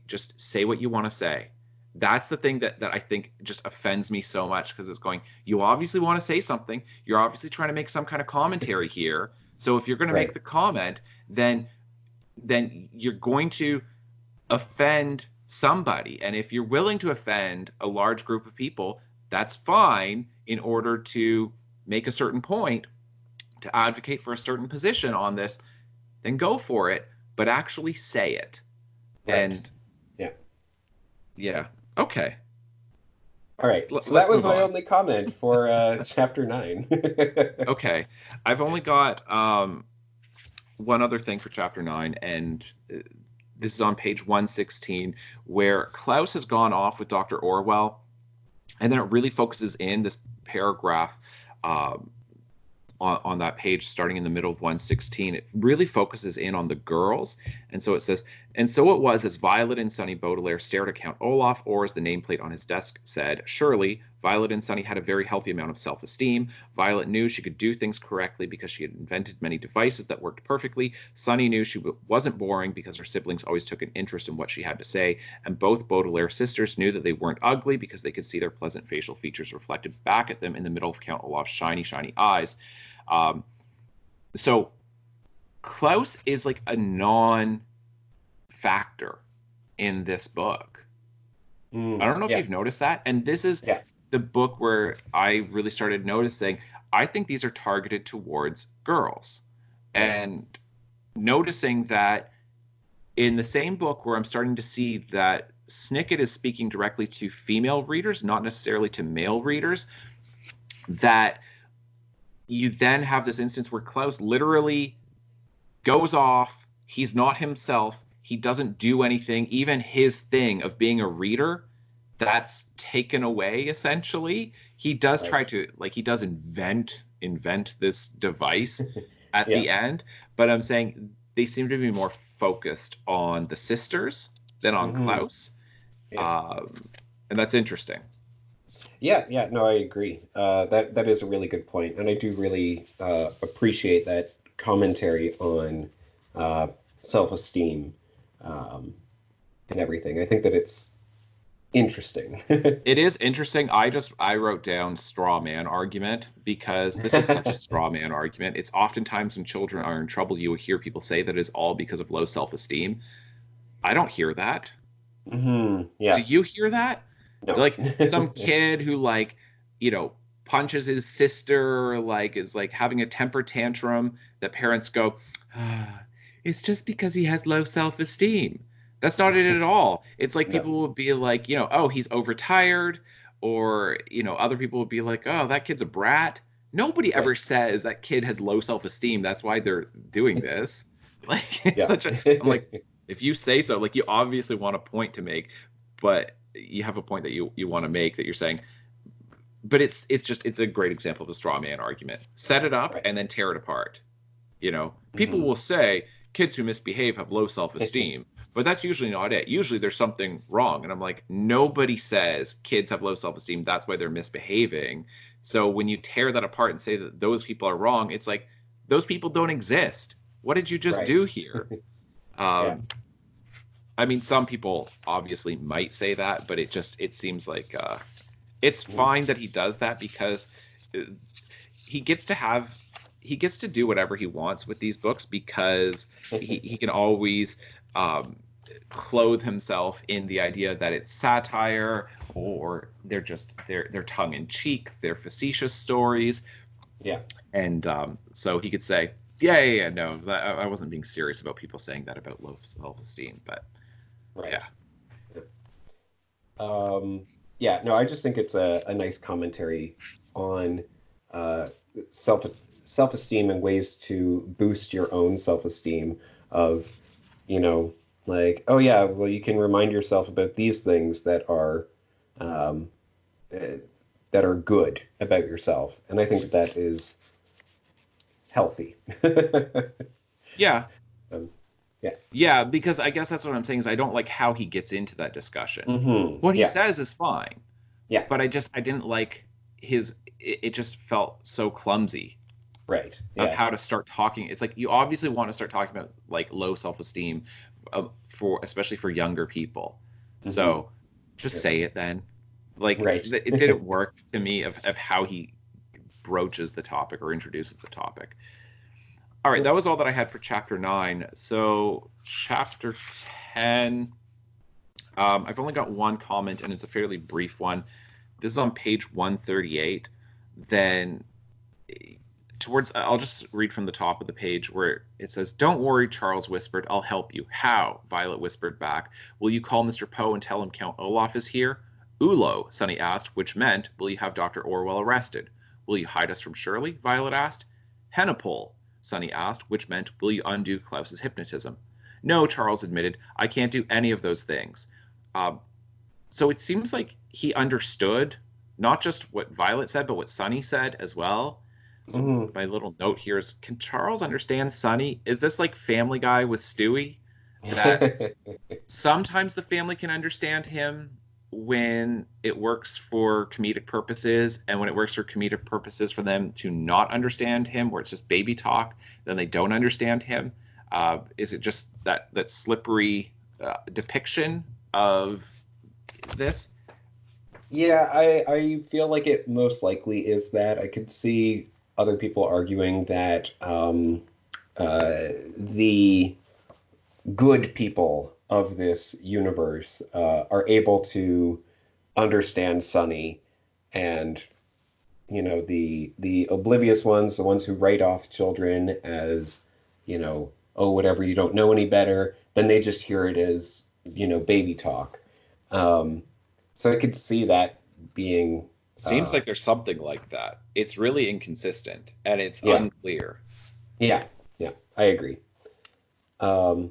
just say what you want to say. That's the thing that I think just offends me so much, because it's going, you obviously want to say something. You're obviously trying to make some kind of commentary here. So if you're going to make Right. the comment, then you're going to offend somebody. And if you're willing to offend a large group of people, that's fine in order to make a certain point, to advocate for a certain position on this, then go for it, but actually say it. Right. And yeah. Yeah. Okay. All right. So that Let's was move my on. only comment for chapter 9. Okay. I've only got one other thing for chapter 9, and this is on page 116, where Klaus has gone off with Dr. Orwell, and then it really focuses in this paragraph um, on that page starting in the middle of 116. It really focuses in on the girls. And so it says, and so it was as Violet and Sonny Baudelaire stared at Count Olaf, or as the nameplate on his desk said, surely Violet and Sonny had a very healthy amount of self-esteem. Violet knew she could do things correctly because she had invented many devices that worked perfectly. Sonny knew she wasn't boring because her siblings always took an interest in what she had to say. And both Baudelaire sisters knew that they weren't ugly because they could see their pleasant facial features reflected back at them in the middle of Count Olaf's shiny, shiny eyes. So Klaus is like a non-factor in this book. I don't know if you've noticed that. And this is the book where I really started noticing, I think these are targeted towards girls. And noticing that in the same book where I'm starting to see that Snicket is speaking directly to female readers, not necessarily to male readers, that you then have this instance where Klaus literally goes off. He's not himself. He doesn't do anything. Even his thing of being a reader, that's taken away, essentially. He does try to, like, he does invent this device at the end. But I'm saying they seem to be more focused on the sisters than on Klaus. And that's interesting. Yeah, no, I agree. That is a really good point, and I do really appreciate that commentary on self-esteem and everything. I think that it's interesting. It is interesting. I wrote down straw man argument because this is such a straw man argument. It's oftentimes when children are in trouble, you will hear people say that it's all because of low self-esteem. I don't hear that. Yeah. Do you hear that? No. Like some kid who like, punches his sister, like is like having a temper tantrum, that parents go, it's just because he has low self-esteem. That's not it at all. It's like people will be like, oh, he's overtired, or, other people will be like, oh, that kid's a brat. Nobody ever says that kid has low self-esteem. That's why they're doing this. Like, it's I'm like, if you say so, like, you obviously want a point to make, but you have a point that you want to make, that you're saying, but it's a great example of a straw man argument. Set it up and then tear it apart. People will say kids who misbehave have low self-esteem, but that's usually not it. Usually there's something wrong. And I'm like, nobody says kids have low self-esteem, that's why they're misbehaving. So when you tear that apart and say that those people are wrong, it's like, those people don't exist. What did you just do here? I mean, some people obviously might say that, but it seems like it's fine that he does that, because he gets to do whatever he wants with these books, because he can always clothe himself in the idea that it's satire, or they're tongue in cheek, they're facetious stories. And so he could say, no, I wasn't being serious about people saying that about low self-esteem, but no, I just think it's a nice commentary on self-esteem and ways to boost your own self-esteem of, like, oh yeah, well, you can remind yourself about these things that are good about yourself. And I think that is healthy. Yeah, because I guess that's what I'm saying, is I don't like how he gets into that discussion. What he says is fine. But I didn't like it just felt so clumsy. Of how to start talking. It's like, you obviously want to start talking about like low self-esteem especially for younger people. So just say it then. Like, it didn't work to me of how he broaches the topic or introduces the topic. All right, that was all that I had for chapter 9. So chapter 10, I've only got one comment, and it's a fairly brief one. this is on page 138, then I'll just read from the top of the page where it says, "Don't worry," Charles whispered. "I'll help you." "How?" Violet whispered back. "Will you call Mr. Poe and tell him Count Olaf is here?" "Ulo," Sonny asked, which meant, "Will you have Dr. Orwell arrested?" "Will you hide us from Shirley?" Violet asked. "Henopole," Sonny asked, which meant, "Will you undo Klaus's hypnotism?" "No," Charles admitted. "I can't do any of those things." So it seems like he understood not just what Violet said, but what Sonny said as well. So my little note here is, can Charles understand Sonny? Is this like Family Guy with Stewie? That sometimes the family can understand him when it works for comedic purposes, and when it works for comedic purposes for them to not understand him, where it's just baby talk, then they don't understand him. Is it just that slippery depiction of this? Yeah, I feel like it most likely is that. I could see other people arguing that the good people of this universe are able to understand Sunny, and the oblivious ones, the ones who write off children as, oh, whatever, you don't know any better, then they just hear it as, baby talk. Um, so I could see that being, Seems like there's something like that. It's really inconsistent and it's yeah, unclear. yeah, yeah, I agree. Um,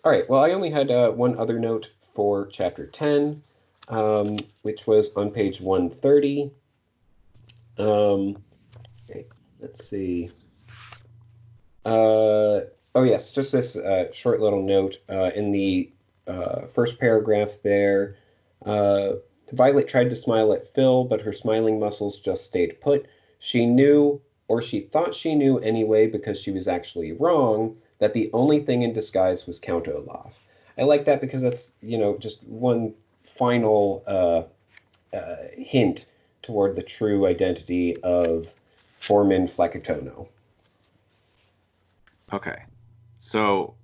all right, well, I only had one other note for chapter 10, which was on page 130. Okay, let's see. Oh, yes, just this short little note in the first paragraph there. Uh, Violet tried to smile at Phil, but her smiling muscles just stayed put. She knew, or she thought she knew anyway, because she was actually wrong, that the only thing in disguise was Count Olaf. I like that because that's, just one final hint toward the true identity of Foreman Flacutono. Okay. So,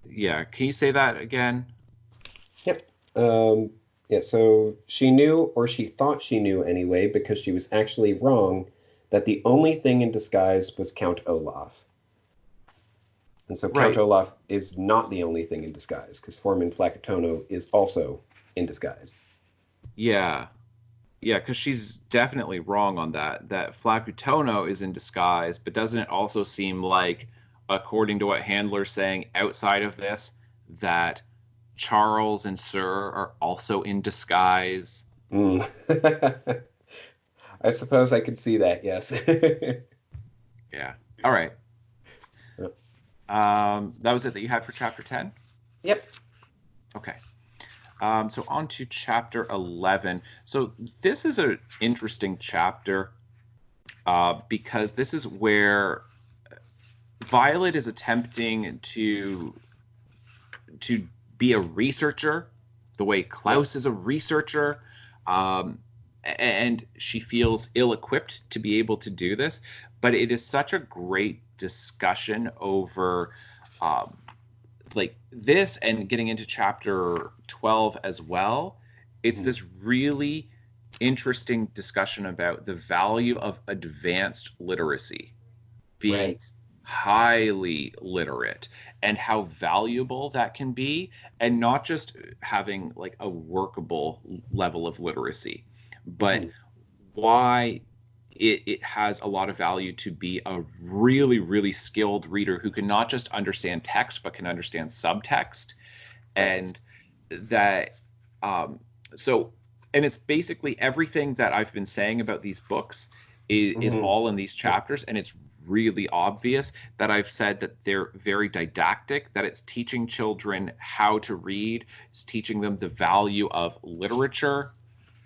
yeah, can you say that again? Yep. Yeah, so she knew, or she thought she knew anyway, because she was actually wrong, that the only thing in disguise was Count Olaf. And so Count Right. Olaf is not the only thing in disguise, because Foreman Flacutono is also in disguise. Yeah. Yeah, because she's definitely wrong on that. That Flacutono is in disguise, but doesn't it also seem like, according to what Handler's saying outside of this, that Charles and Sir are also in disguise? Mm. I suppose I could see that, yes. Yeah. All right. That was it that you had for chapter 10? Yep. Okay. So on to chapter 11. So this is an interesting chapter because this is where Violet is attempting to be a researcher, the way Yep. Klaus is a researcher, um, and she feels ill-equipped to be able to do this. But it is such a great discussion over like this, and getting into chapter 12 as well. It's Mhm. this really interesting discussion about the value of advanced literacy, being Right. highly literate, and how valuable that can be, and not just having like a workable level of literacy, but Mhm. why it has a lot of value to be a really, really skilled reader who can not just understand text but can understand subtext. Right. And that um so and it's basically everything that I've been saying about these books is Mhm. all in these chapters, and it's really obvious that I've said that they're very didactic, that it's teaching children how to read, it's teaching them the value of literature,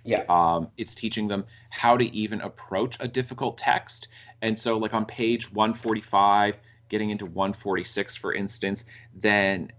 Yeah. it's teaching them how to even approach a difficult text. And so, like on page 145, getting into 146, for instance, then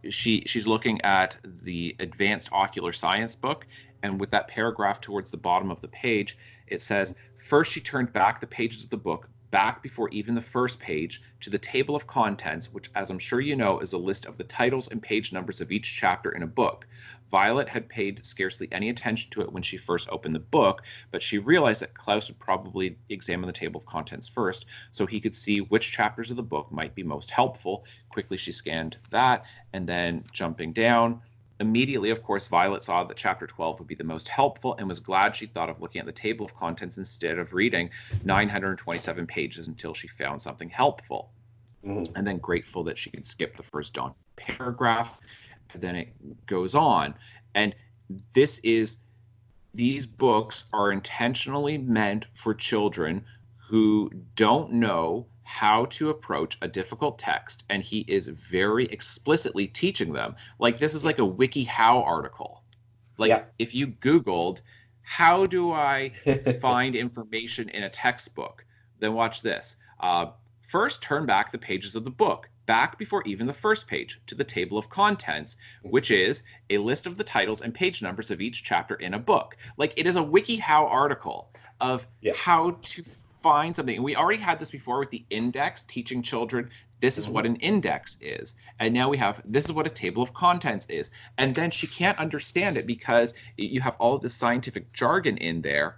she's looking at the advanced ocular science book, and with that paragraph towards the bottom of the page, it says, "First, she turned back the pages of the book, back before even the first page to the table of contents, which, as I'm sure you know, is a list of the titles and page numbers of each chapter in a book. Violet had paid scarcely any attention to it when she first opened the book, but she realized that Klaus would probably examine the table of contents first so he could see which chapters of the book might be most helpful. Quickly, she scanned that, and then jumping down, immediately, of course, Violet saw that chapter 12 would be the most helpful and was glad she thought of looking at the table of contents instead of reading 927 pages until she found something helpful. Mm-hmm. And then grateful that she could skip the first daunting paragraph. And then it goes on. And these books are intentionally meant for children who don't know how to approach a difficult text, and he is very explicitly teaching them. Like, this is like a WikiHow article. Like, if you Googled, how do I find information in a textbook, then watch this. First, turn back the pages of the book, back before even the first page, to the table of contents, which is a list of the titles and page numbers of each chapter in a book. Like, it is a WikiHow article of how to find something. And we already had this before with the index, teaching children this is what an index is. And now we have this is what a table of contents is. And then she can't understand it because you have all of this scientific jargon in there.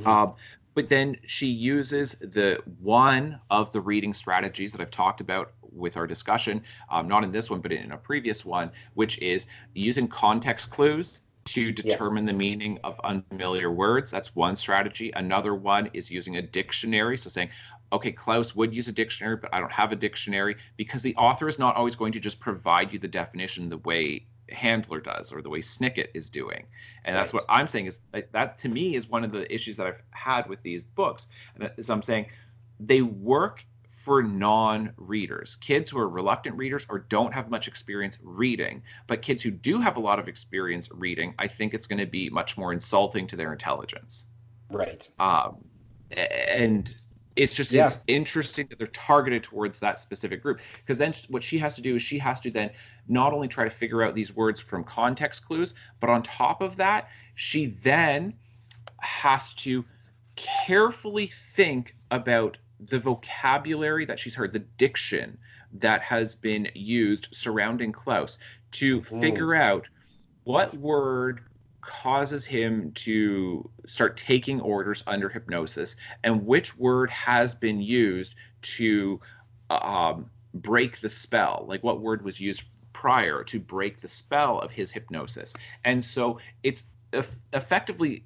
But then she uses the one of the reading strategies that I've talked about with our discussion, not in this one, but in a previous one, which is using context clues to determine the meaning of unfamiliar words. That's one strategy. Another one is using a dictionary. So saying, okay, Klaus would use a dictionary, but I don't have a dictionary, because the author is not always going to just provide you the definition the way Handler does or the way Snicket is doing. And that's what I'm saying is that to me is one of the issues that I've had with these books. And as I'm saying, they work for non-readers, kids who are reluctant readers or don't have much experience reading. But kids who do have a lot of experience reading, I think it's going to be much more insulting to their intelligence. Right. And it's just it's interesting that they're targeted towards that specific group, because then what she has to do is she has to then not only try to figure out these words from context clues, but on top of that, she then has to carefully think about the vocabulary that she's heard, the diction that has been used surrounding Klaus, to figure out what word causes him to start taking orders under hypnosis and which word has been used to break the spell, like what word was used prior to break the spell of his hypnosis. And so it's effectively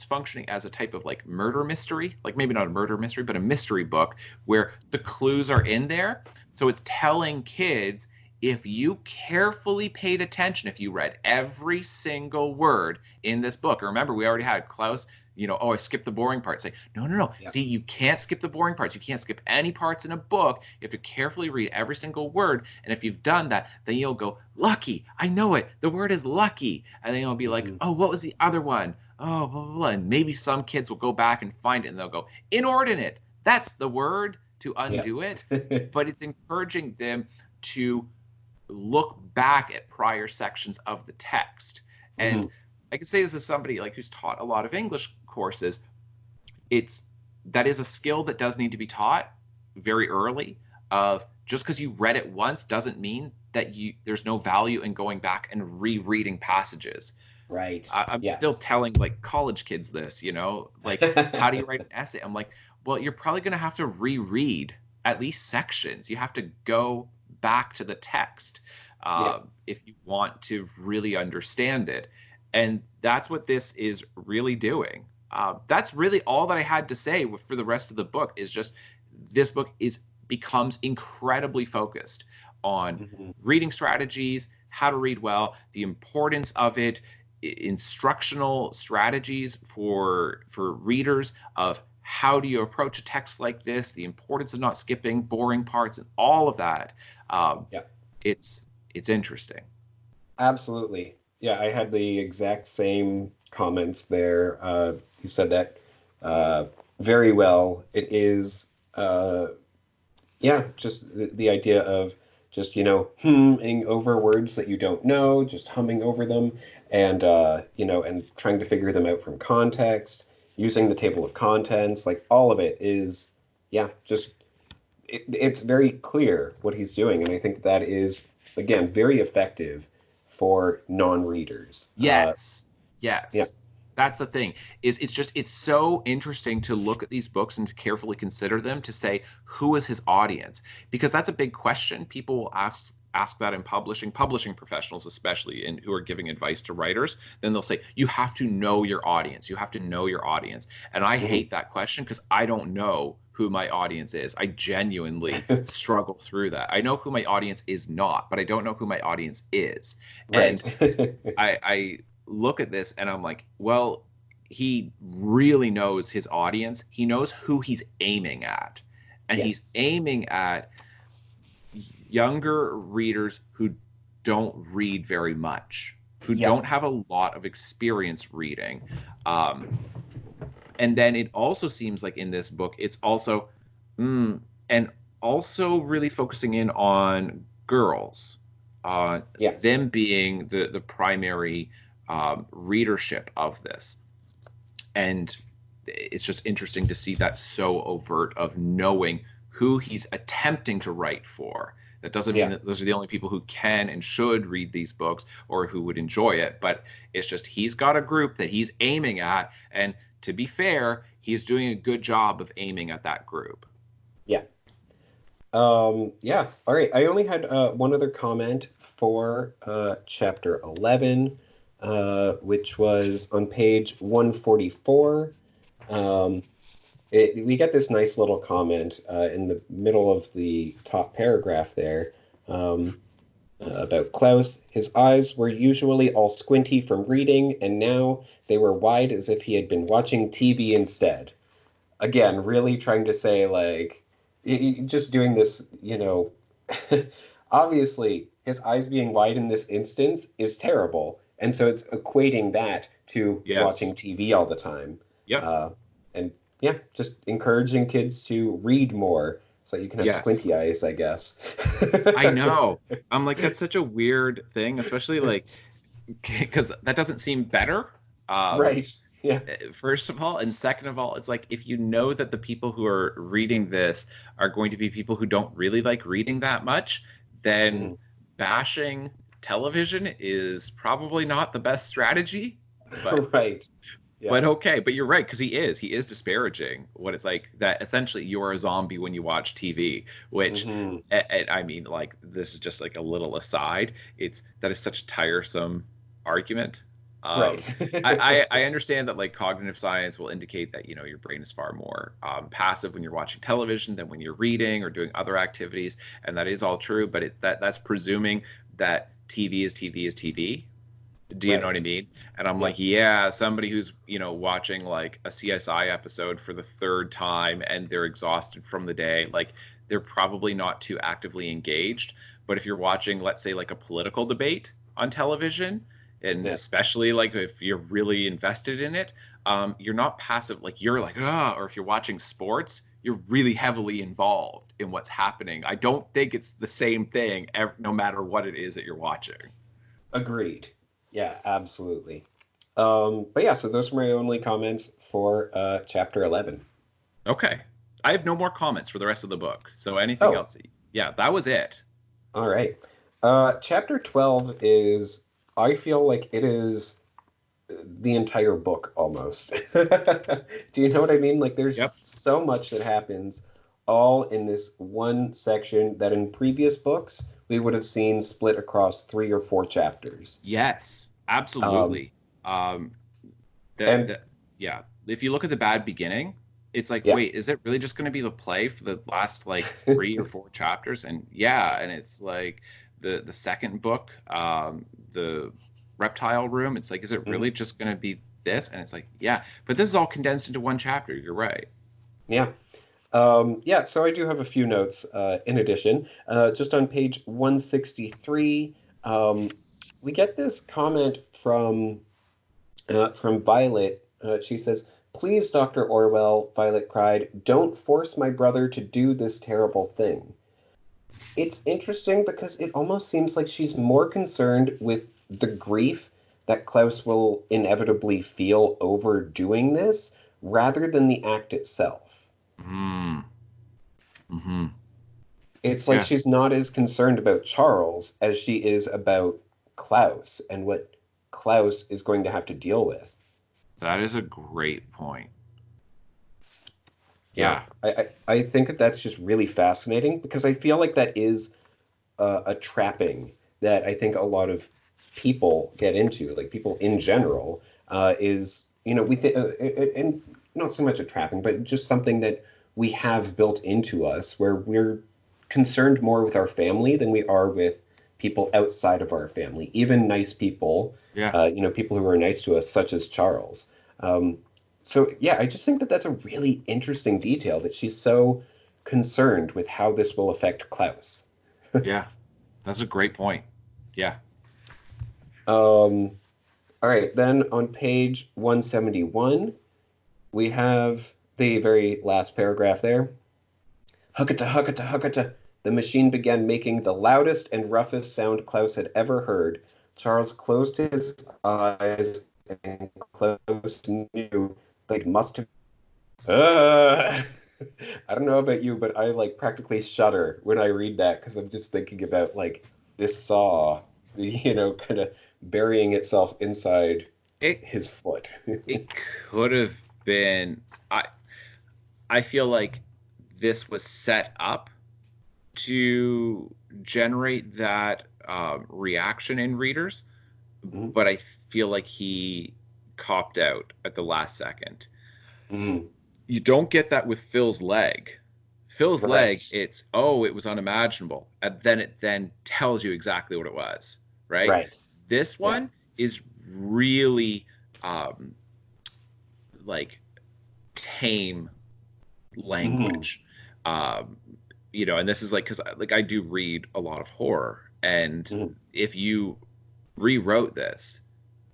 functioning as a type of like murder mystery, like maybe not a murder mystery, but a mystery book where the clues are in there. So it's telling kids, if you carefully paid attention, if you read every single word in this book, remember we already had Klaus, I skipped the boring parts. Say, no. Yeah. See, you can't skip the boring parts. You can't skip any parts in a book. You have to carefully read every single word. And if you've done that, then you'll go, lucky. I know it. The word is lucky. And then you'll be like, oh, what was the other one? Oh, blah, blah, blah. And maybe some kids will go back and find it and they'll go, inordinate. That's the word to undo it. But it's encouraging them to look back at prior sections of the text. And I can say this as somebody like who's taught a lot of English courses. That is a skill that does need to be taught very early. Of just because you read it once doesn't mean that there's no value in going back and rereading passages. Right. I'm still telling like college kids this, like how do you write an essay? I'm like, well, you're probably going to have to reread at least sections. You have to go back to the text if you want to really understand it. And that's what this is really doing. That's really all that I had to say for the rest of the book. Is just this book becomes incredibly focused on reading strategies, how to read well, the importance of it, instructional strategies for readers of how do you approach a text like this, the importance of not skipping boring parts, and all of that. It's interesting. Absolutely. Yeah, I had the exact same comments there. You said that very well. It is, just the idea of just, humming over words that you don't know, just humming over them and, and trying to figure them out from context. using the table of contents, like all of it is, yeah, just it's very clear what he's doing, and I think that is again very effective for non-readers. Yes. Yeah. Yes. That's the thing. Is it's so interesting to look at these books and to carefully consider them to say who is his audience? Because that's a big question. People will ask that in publishing professionals especially, and who are giving advice to writers, then they'll say you have to know your audience. You have to know your audience. And I Mhm. hate that question because I don't know who my audience is. I genuinely struggle through that. I know who my audience is not, but I don't know who my audience is. Right. And I look at this and I'm like, well, he really knows his audience. He knows who he's aiming at. And he's Yes. aiming at younger readers who don't read very much, who Yeah. don't have a lot of experience reading. Um, and then it also seems like in this book, it's also, and also really focusing in on girls, Yeah. them being the primary readership of this. And it's just interesting to see that so overt of knowing who he's attempting to write for. That doesn't mean Yeah. that those are the only people who can and should read these books or who would enjoy it, but it's just he's got a group that he's aiming at. And to be fair, he's doing a good job of aiming at that group. Yeah. Yeah. All right. I only had one other comment for chapter 11, which was on page 144. Um, we get this nice little comment in the middle of the top paragraph there, about Klaus. His eyes were usually all squinty from reading, and now they were wide as if he had been watching TV instead. Again, really trying to say, like, just doing this, obviously his eyes being wide in this instance is terrible. And so it's equating that to Yes. watching TV all the time. Yep. Uh, and yeah, just encouraging kids to read more so you can have Yes. squinty eyes, I guess. I know. I'm like, that's such a weird thing, especially like, because that doesn't seem better. Um, Right. Yeah. First of all, and second of all, it's like if you know that the people who are reading this are going to be people who don't really like reading that much, then Mhm. bashing television is probably not the best strategy. But Right. Yeah. okay, but you're right because he is disparaging what it's like that essentially you're a zombie when you watch TV, which Hmm. I mean, like this is just like a little aside. It's that is such a tiresome argument. Right. I understand that like cognitive science will indicate that your brain is far more passive when you're watching television than when you're reading or doing other activities, and that is all true. But that's presuming that TV is TV is TV. Do you know what Right. I mean? And I'm Yeah. like, yeah, somebody who's, watching like a CSI episode for the third time and they're exhausted from the day, like they're probably not too actively engaged. But if you're watching, let's say, like a political debate on television, and Yeah. especially like if you're really invested in it, you're not passive. Like you're like, ah, or if you're watching sports, you're really heavily involved in what's happening. I don't think it's the same thing, no matter what it is that you're watching. Agreed. Yeah, absolutely. But yeah, so those are my only comments for chapter 11. Okay. I have no more comments for the rest of the book. So anything Oh, else? Yeah, that was it. all right. Chapter 12 is, I feel like it is the entire book almost. Do you know what I mean? Like, there's Yep. so much that happens all in this one section that in previous books we would have seen split across 3 or 4 chapters. Yes, Um, absolutely. Um, the and the yeah. If you look at the bad beginning, it's like, yeah. wait, is it really just going to be the play for the last like 3 or 4 chapters? And yeah, and it's like the second book, the reptile room. It's like, is it Mhm. really just going to be this? And it's like, yeah, but this is all condensed into one chapter. You're right. Yeah. Yeah, so I do have a few notes in addition. Just on page 163, we get this comment from Violet. She says, "Please, Dr. Orwell," Violet cried, "don't force my brother to do this terrible thing." It's interesting because it almost seems like she's more concerned with the grief that Klaus will inevitably feel over doing this rather than the act itself. Mm. Mm-hmm. It's like Yeah, she's not as concerned about Charles as she is about Klaus and what Klaus is going to have to deal with. that is a great point. Yeah, Yeah, I think that that's just really fascinating because I feel like that is a trapping that I think a lot of people get into, like people in general, is, we think, and not so much a trapping, but just something that we have built into us where we're concerned more with our family than we are with people outside of our family, even nice people, yeah, people who are nice to us, such as Charles. Um, so yeah, I just think that that's a really interesting detail that she's so concerned with how this will affect Klaus. yeah. That's a great point. Yeah. Um, all right, then on page 171, we have the very last paragraph there. Huckata, huckata, huckata. The machine began making the loudest and roughest sound Klaus had ever heard. Charles closed his eyes, and Klaus knew they must have. Uh, I don't know about you, but I like practically shudder when I read that because I'm just thinking about like this saw, kind of burying itself inside It his foot. it could have been I feel like this was set up to generate that reaction in readers, Mhm. but I feel like he copped out at the last second. Mhm. You don't get that with Phil's leg. Phil's Right. leg, it's oh, it was unimaginable, and then it then tells you exactly what it was, right? Right. This Yeah. one is really um, like tame Mhm. language. Um, and this is like because like I do read a lot of horror, and Mhm. if you rewrote this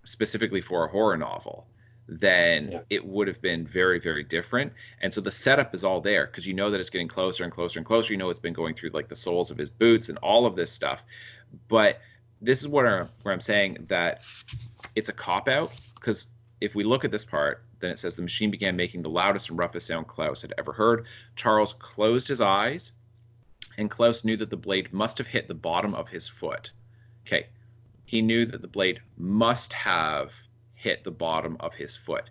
specifically for a horror novel, then Yeah. it would have been very, very different. And so the setup is all there because you know that it's getting closer and closer and closer. You know it's been going through like the soles of his boots and all of this stuff. But this is where I'm saying that it's a cop out because if we look at this part, then it says the machine began making the loudest and roughest sound Klaus had ever heard. Charles closed his eyes, and Klaus knew that the blade must have hit the bottom of his foot. Okay, he knew that the blade must have hit the bottom of his foot.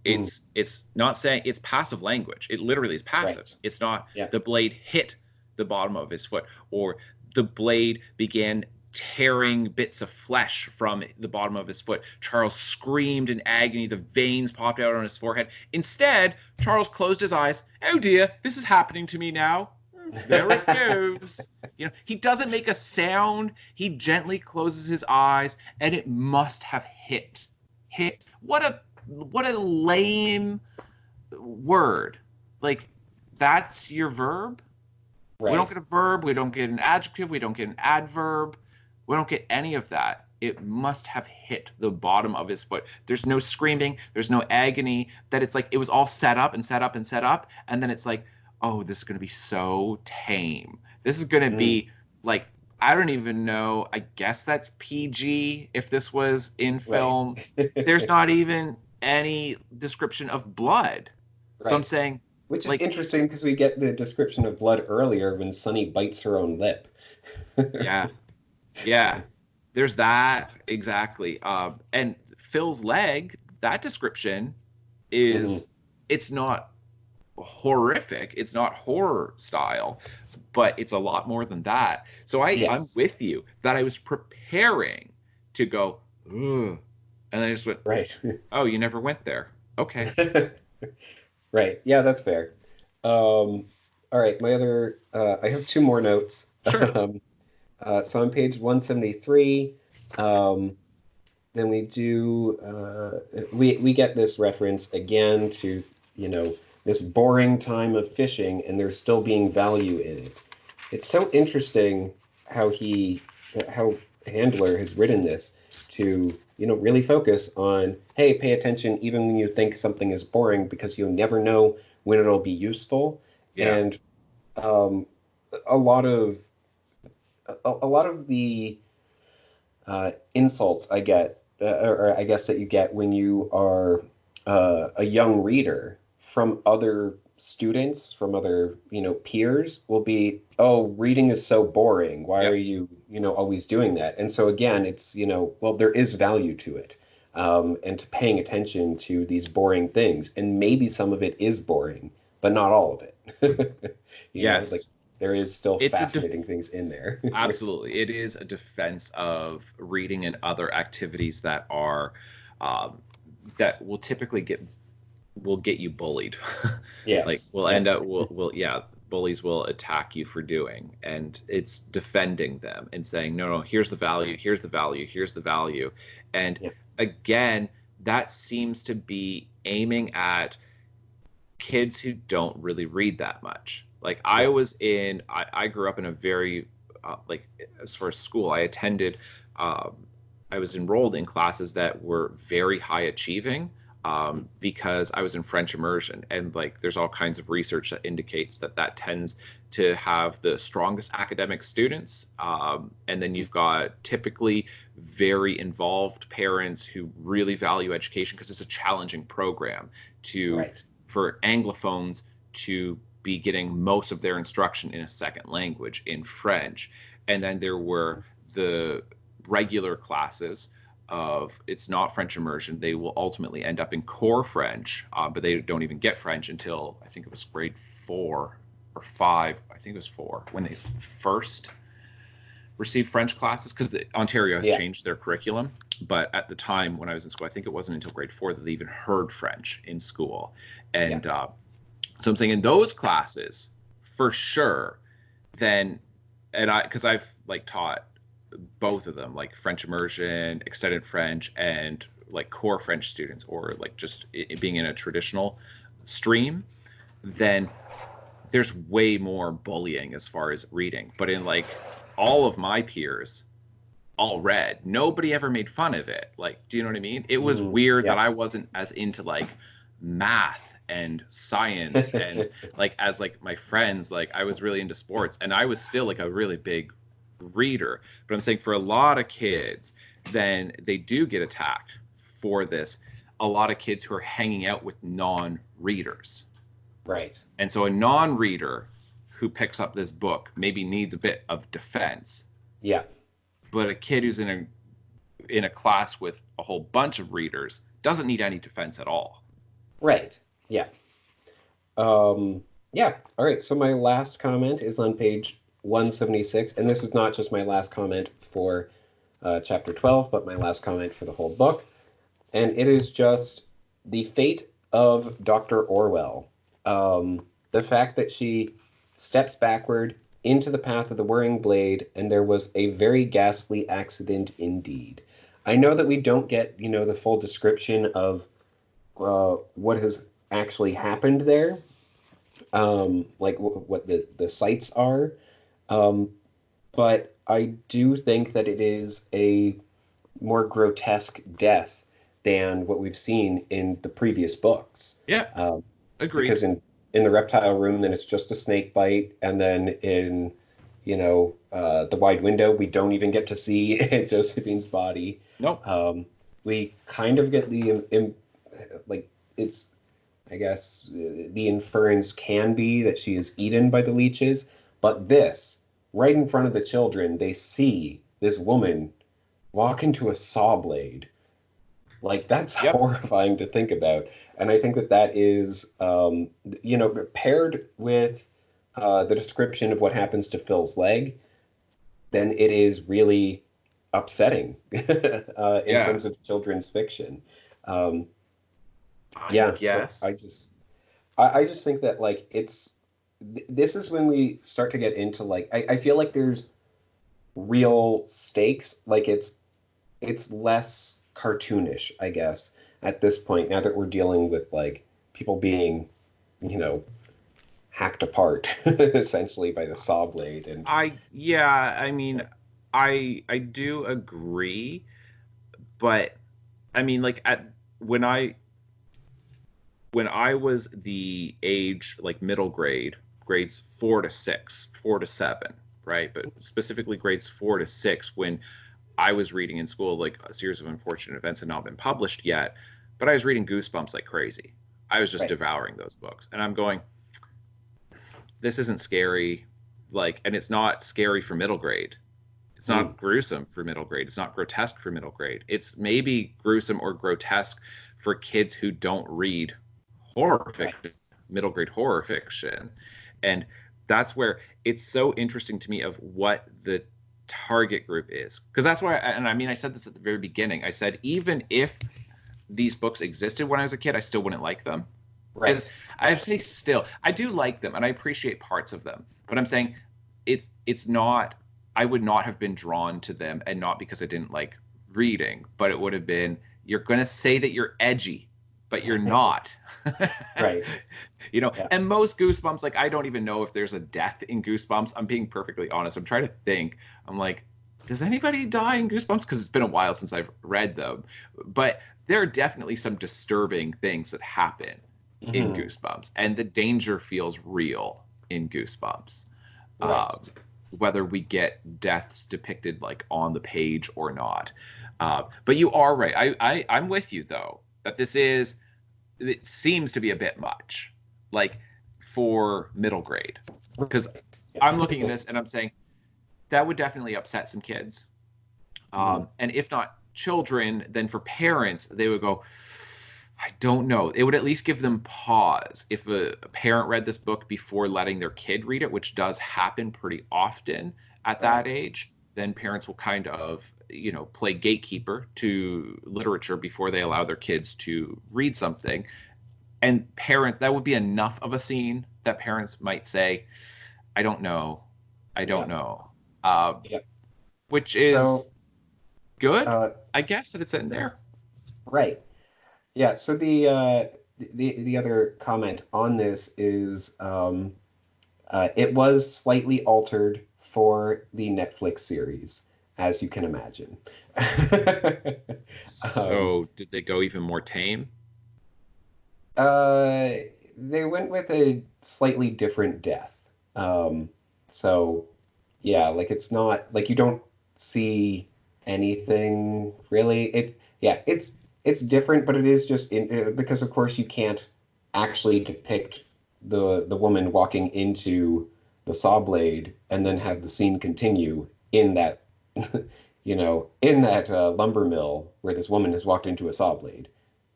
Mhm. It's not saying it's passive language. It literally is passive. Right. It's not Yeah. the blade hit the bottom of his foot or the blade began tearing bits of flesh from the bottom of his foot. Charles screamed in agony. The veins popped out on his forehead. Instead, Charles closed his eyes. Oh dear, this is happening to me now. There it goes. He doesn't make a sound. He gently closes his eyes, and it must have hit. Hit. What a lame word. Like, that's your verb? We don't Right. get a verb, we don't get an adjective, we don't get an adverb, we don't get any of that. It must have hit the bottom of his foot. There's no screaming, there's no agony, that it's like it was all set up and set up and set up, and then it's like, oh, this is going to be so tame. This is going to Mm. be like, I don't even know. I guess that's PG if this was in Right. film. There's not even any description of blood. So I'm Right. saying, Which is like, interesting because we get the description of blood earlier when Sunny bites her own lip. yeah, yeah, there's that exactly. And Phil's leg, that description Mhm. is it's not horrific. It's not horror style, but it's a lot more than that. So I'm Yes. with you that I was preparing to go, ugh, and I just went, Right. oh, you never went there. Okay, Right. Yeah, that's fair. All right. I have two more notes. sure. Um, so on page 173, um, then we get this reference again to, you know, this boring time of fishing, and there's still being value in it. It's so interesting how how Handler has written this to, really focus on, hey, pay attention even when you think something is boring because you'll never know when it'll be useful. Yeah, And um, a lot of a lot of the insults I get, or I guess that you get when you are a young reader, from other students, from other, peers will be, oh, reading is so boring. Why are Yep. you, always doing that? And so again, it's, well, there is value to it. And to paying attention to these boring things. And maybe some of it is boring, but not all of it. Like Yes. there is still It's a fascinating things in there. absolutely. It is a defense of reading and other activities that are um, that will get you bullied. Like Yes. we'll Yeah. end up will yeah, bullies will attack you for doing, and it's defending them and saying, no, no, here's the value, here's the value, here's the value. And Yeah. again, that seems to be aiming at kids who don't really read that much. Like Yeah. I grew up in a very, like, as far as school, um, I was enrolled in classes that were very high achieving, because I was in French immersion. And like, there's all kinds of research that indicates that that tends to have the strongest academic students. And then you've got typically very involved parents who really value education because it's a challenging program to Right. for Anglophones to be getting most of their instruction in a second language in French. And then there were the regular classes of it's not French immersion. They will ultimately end up in core French, but they don't even get French until I think it was grade 4 or 5. I think it was 4 when they first received French classes, because Ontario has Yeah. changed their curriculum. But at the time when I was in school, I think it wasn't until grade 4 that they even heard French in school. Yeah. And so I'm saying in those classes, for sure, then, and because I've like taught both of them, like French immersion, extended French, and like core French students, or like just it being in a traditional stream, then there's way more bullying as far as reading. But in like all of my peers, all read. Nobody ever made fun of it. Like, do you know what I mean? It was weird Yeah. that I wasn't as into like math and science and like as like my friends, like I was really into sports and I was still like a really big reader. But I'm saying for a lot of kids, then they do get attacked for this. A lot of kids who are hanging out with non-readers. Right. And so a non-reader who picks up this book maybe needs a bit of defense, Yeah. but a kid who's in a class with a whole bunch of readers doesn't need any defense at all. Right. Yeah. Yeah. All right. So my last comment is on page 176, and this is not just my last comment for chapter 12, but my last comment for the whole book. And it is just the fate of Dr. Orwell. The fact that she steps backward into the path of the whirring blade, and there was a very ghastly accident indeed. I know that we don't get, the full description of what has actually happened there, like what the sites are. Um, but I do think that it is a more grotesque death than what we've seen in the previous books. Yeah, Um, agreed. because in the reptile room, then it's just a snake bite, and then in the wide window, we don't even get to see Josephine's body. Nope. We kind of get like it's I guess the inference can be that she is eaten by the leeches, but this right in front of the children, they see this woman walk into a saw blade. Like that's Yep. horrifying to think about. And I think that that is, paired with the description of what happens to Phil's leg, then it is really upsetting in Yeah. terms of children's fiction. Um, I yeah, so guess. I just think that like this is when we start to get into like I feel like there's real stakes. Like it's less cartoonish, I guess, at this point, now that we're dealing with like people being, you know, hacked apart essentially by the saw blade and I mean, I do agree, but I mean, like at when I when I was the age like middle grade, grades 4 to 6, 4 to 7, right? But specifically grades 4 to 6, when I was reading in school, like a series of unfortunate events had not been published yet, but I was reading Goosebumps like crazy. I was just Right. devouring those books, and I'm going, this isn't scary, like, and it's not scary for middle grade. It's Mm. not gruesome for middle grade. It's not grotesque for middle grade. It's maybe gruesome or grotesque for kids who don't read horror Right. fiction, middle grade horror fiction. And that's where it's so interesting to me of what the target group is. Because that's why, and I mean, I said this at the very beginning. I said, even if these books existed when I was a kid, I still wouldn't like them. As Right. I say, still, I do like them and I appreciate parts of them. But I'm saying it's not. I would not have been drawn to them, and not because I didn't like reading, but it would have been, you're going to say that you're edgy, but you're not. Right. You know, Yeah. and most Goosebumps, like, I don't even know if there's a death in Goosebumps. I'm being perfectly honest. I'm trying to think. I'm like, does anybody die in Goosebumps? Because it's been a while since I've read them. But there are definitely some disturbing things that happen in Hmm. Goosebumps, and the danger feels real in Goosebumps. Right. Whether we get deaths depicted like on the page or not. But you are right. I'm with you though, that it seems to be a bit much, like, for middle grade. Because I'm looking at Yeah. this and I'm saying that would definitely upset some kids. Mhm. And if not children, then for parents, they would go, I don't know. It would at least give them pause. If a parent read this book before letting their kid read it, which does happen pretty often at that Right. age, then parents will kind of, play gatekeeper to literature before they allow their kids to read something. And parents, that would be enough of a scene that parents might say, I don't know. I don't Yeah. know. Uh, Yeah. which So, is good, uh, I guess, that it's in there. right. Yeah. So the other comment on this is it was slightly altered for the Netflix series, as you can imagine. um, So did they go even more tame? uh, they went with a slightly different death. So yeah, like it's not like you don't see anything really. It's different, but it is just because of course you can't actually depict the woman walking into the saw blade and then have the scene continue in that in that lumber mill where this woman has walked into a saw blade.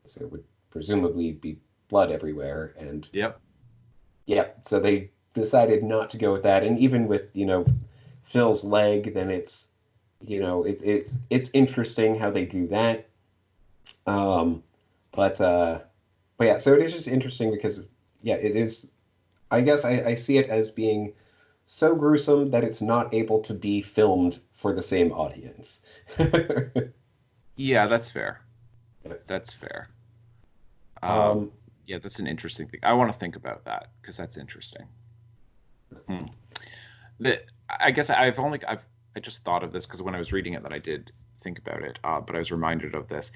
So it would presumably be blood everywhere, and Yep. yeah, so they decided not to go with that. And even with, Phil's leg, then it's interesting how they do that. Um, but but yeah, so it is just interesting because yeah, it is. I guess I see it as being so gruesome that it's not able to be filmed for the same audience. Yeah, that's fair. That's fair. Um, Um, yeah, that's an interesting thing. I want to think about that because that's interesting. Hmm. The I guess I just thought of this because when I was reading it that I did think about it, but I was reminded of this.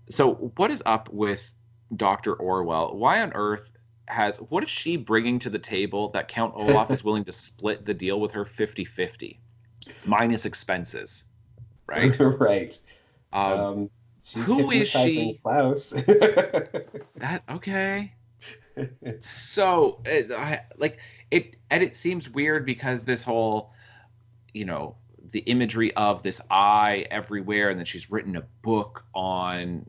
So what is up with Dr. Orwell? Why on earth what is she bringing to the table that Count Olaf is willing to split the deal with her 50-50 minus expenses, right? right. Um, Um, she's who is hypnotizing she? Klaus. That okay? So like it, and it seems weird because this whole, you know, the imagery of this eye everywhere, and then she's written a book on,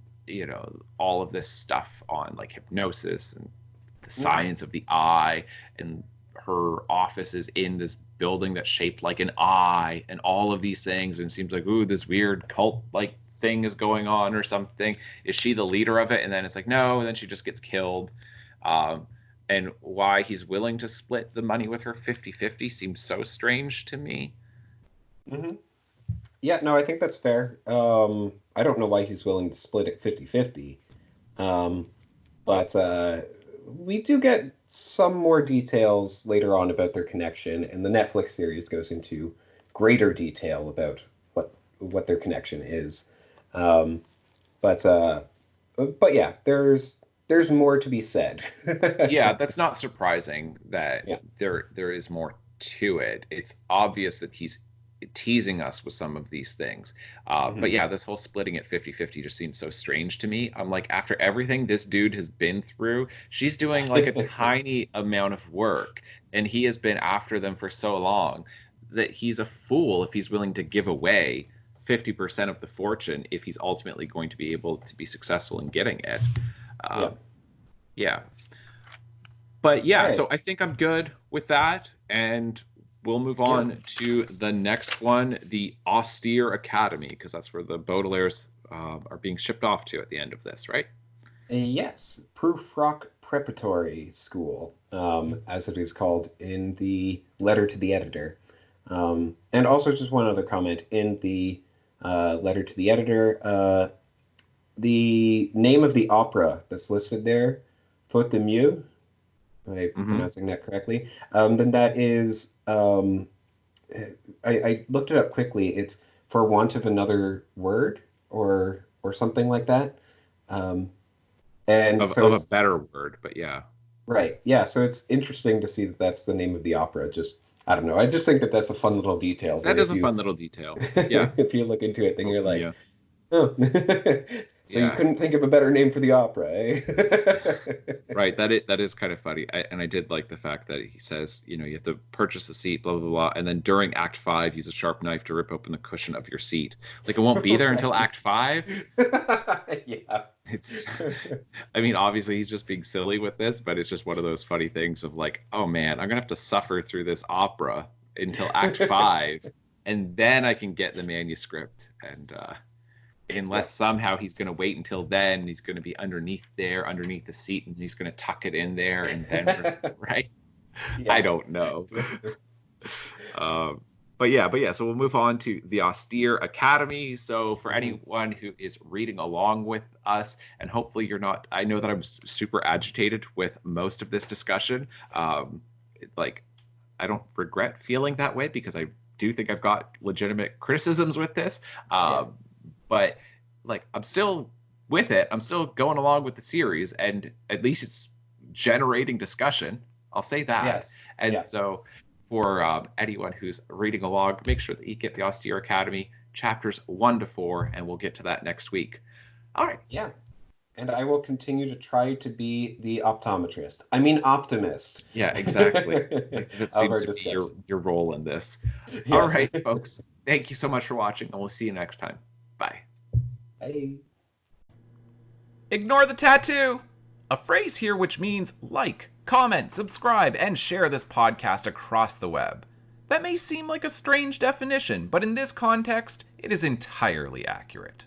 all of this stuff on like hypnosis and the Mm, science of the eye, and her office is in this building that's shaped like an eye, and all of these things, and it seems like, ooh, this weird cult like thing is going on or something. Is she the leader of it? And then it's like, no, and then she just gets killed. um, and why he's willing to split the money with her 50-50 seems so strange to me. hmm Yeah, no, I think that's fair. I don't know why he's willing to split it 50-50. Um, but we do get some more details later on about their connection, and the Netflix series goes into greater detail about what their connection is. Um, but uh, but yeah, there's more to be said. Yeah, that's not surprising that Yeah. there is more to it. It's obvious that he's teasing us with some of these things. But yeah, this whole splitting at 50-50 just seems so strange to me. I'm like, after everything this dude has been through, she's doing like a tiny amount of work, and he has been after them for so long that he's a fool if he's willing to give away 50% of the fortune if he's ultimately going to be able to be successful in getting it. Yeah. But yeah, so I think I'm good with that, and we'll move on to the next one, the Austere Academy, because that's where the Baudelaires are being shipped off to at the end of this, right? Yes, Proofrock Preparatory School, as it is called in the letter to the editor. And also, just one other comment in the letter to the editor, the name of the opera that's listed there, Faute de mieux, am I pronouncing that correctly? Then that is, I looked it up quickly. It's For Want of Another Word, or something like that. And of a better word, but yeah. Right. Yeah. So it's interesting to see that that's the name of the opera. Just, I don't know. I just think that that's a fun little detail. That is a fun little detail. Yeah. If you look into it, then you're like, yeah. oh. So you couldn't think of a better name for the opera, eh? Right. That is kind of funny. And I did like the fact that he says, you have to purchase a seat, blah, blah, blah. And then during Act 5, use a sharp knife to rip open the cushion of your seat. Like, it won't be there until Act 5. Yeah. I mean, obviously he's just being silly with this, but it's just one of those funny things of like, oh man, I'm going to have to suffer through this opera until Act 5, and then I can get the manuscript. And, unless somehow he's going to wait until then, he's going to be underneath the seat, and he's going to tuck it in there, and then right? Yeah. I don't know. But yeah, so we'll move on to the Austere Academy. So for anyone who is reading along with us, and hopefully you're not, I know that I'm super agitated with most of this discussion. Like, I don't regret feeling that way, because I do think I've got legitimate criticisms with this. But like, I'm still with it. I'm still going along with the series, and at least it's generating discussion. I'll say that. Yes. And so for anyone who's reading along, make sure that you get the Austere Academy chapters 1 to 4, and we'll get to that next week. All right. Yeah. And I will continue to try to be the optimist. Yeah, exactly. That seems to be your role in this. Yes. All right, folks. Thank you so much for watching, and we'll see you next time. Bye. Bye. Ignore the tattoo! A phrase here which means like, comment, subscribe, and share this podcast across the web. That may seem like a strange definition, but in this context, it is entirely accurate.